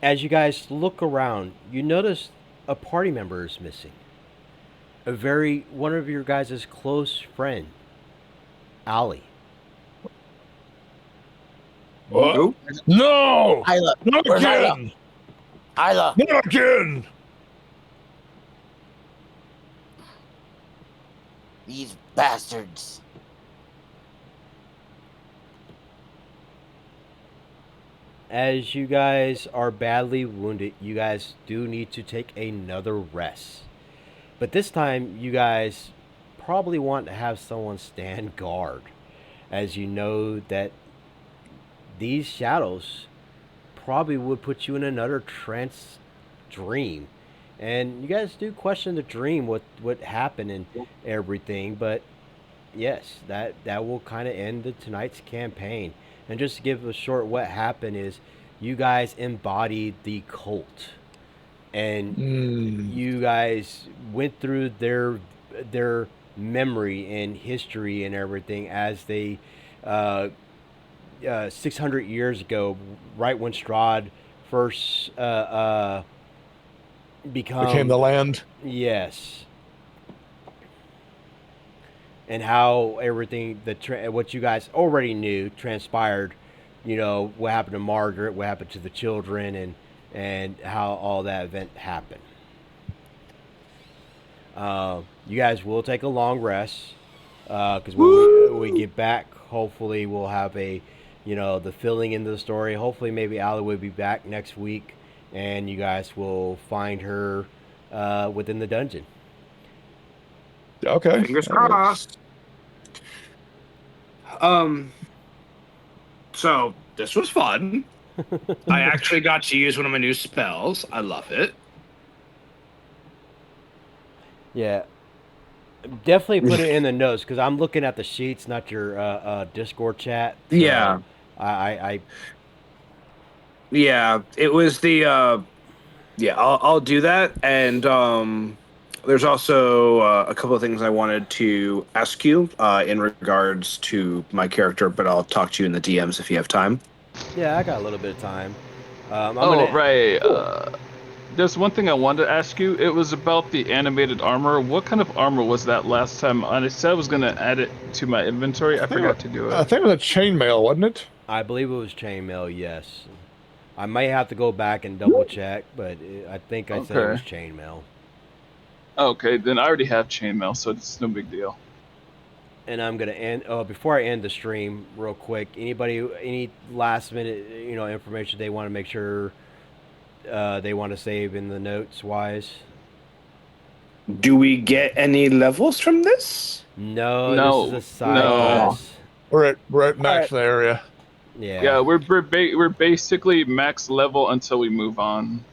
S3: as you guys look around, you notice a party member is missing. One of your guys' close friend, Ali.
S6: What?
S2: Who?
S6: No!
S5: Isla.
S6: Not
S5: Where's Isla?
S6: again!
S5: Isla.
S6: Not again!
S5: These bastards.
S3: As you guys are badly wounded, you guys do need to take another rest. But this time, you guys probably want to have someone stand guard, as you know that these shadows probably would put you in another trance dream. And you guys do question the dream, what happened and everything, but yes, that will kind of end tonight's campaign. And just to give a short what happened is you guys embodied the cult. And you guys went through their memory and history and everything as they 600 years ago, right when Strahd first
S6: Became the land.
S3: Yes. And how everything, what you guys already knew transpired, what happened to Margaret, what happened to the children, and how all that event happened. You guys will take a long rest, because when we get back, hopefully we'll have the filling in the story. Hopefully maybe Allie will be back next week, and you guys will find her within the dungeon.
S6: Okay.
S2: Fingers crossed. So this was fun. I actually got to use one of my new spells. I love it.
S3: Yeah. Definitely put it in the notes, because I'm looking at the sheets, not your Discord chat. So
S2: Yeah. Yeah, it was the yeah, I'll do that. And there's also a couple of things I wanted to ask you in regards to my character, but I'll talk to you in the DMs if you have time.
S3: Yeah, I got a little bit of time.
S1: Right. There's one thing I wanted to ask you. It was about the animated armor. What kind of armor was that last time? I said I was going to add it to my inventory. I forgot to do it.
S6: I think it was a chainmail, wasn't it?
S3: I believe it was chainmail, yes. I may have to go back and double check, but I think I said it was chainmail.
S1: Okay, then I already have chainmail, so it's no big deal.
S3: And I'm gonna end. Before I end the stream, real quick, any last minute information they want to make sure they want to save in the notes wise?
S2: Do we get any levels from this?
S3: No, this is a side quest.
S6: We're at max area.
S3: Yeah,
S1: we're basically max level until we move on.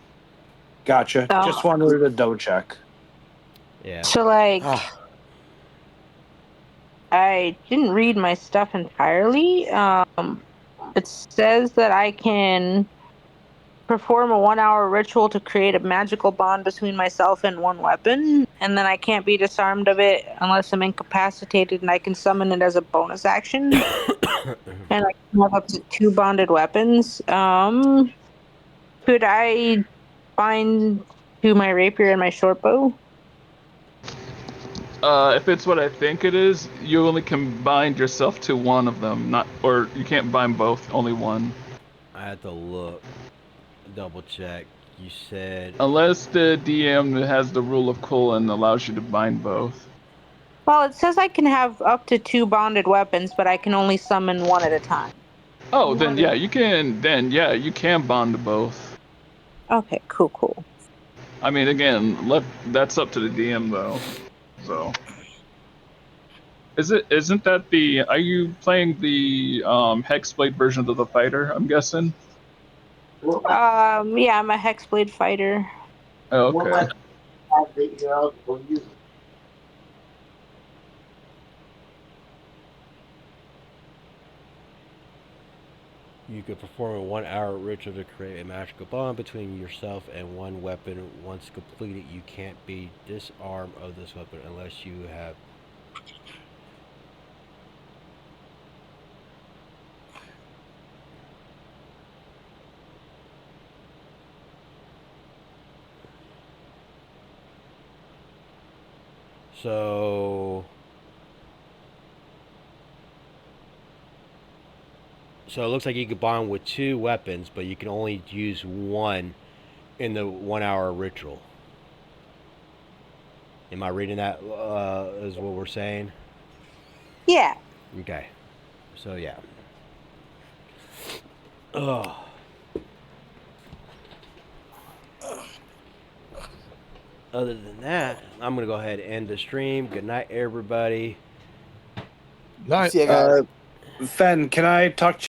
S2: Gotcha.
S7: Oh.
S2: Just wanted to double check.
S3: Yeah.
S7: So, I didn't read my stuff entirely. It says that I can perform a 1-hour ritual to create a magical bond between myself and one weapon, and then I can't be disarmed of it unless I'm incapacitated, and I can summon it as a bonus action. And I can have up to 2 bonded weapons. Could I bind to my rapier and my short bow?
S1: If it's what I think it is, you only can bind yourself to one of them, or you can't bind both, only one.
S3: I had to look, double check. You said
S1: Unless the DM has the rule of cool and allows you to bind both.
S7: Well, it says I can have up to 2 bonded weapons, but I can only summon one at a time.
S1: Oh, then yeah, you can. Then yeah, you can bond both.
S7: Okay, cool.
S1: I mean, again, that's up to the DM though. So, isn't that the? Are you playing the Hexblade version of the fighter? I'm guessing.
S7: Yeah, I'm a Hexblade fighter.
S1: Oh, okay.
S3: you could perform a 1-hour ritual to create a magical bond between yourself and one weapon. Once completed, you can't be disarmed of this weapon unless you have. So it looks like you could bond with 2 weapons, but you can only use one in the 1-hour ritual. Am I reading that is what we're saying?
S7: Yeah.
S3: Okay. So yeah. Ugh. Other than that, I'm gonna go ahead and end the stream. Good night, everybody.
S6: Night.
S5: See you guys.
S2: Fen, can I talk to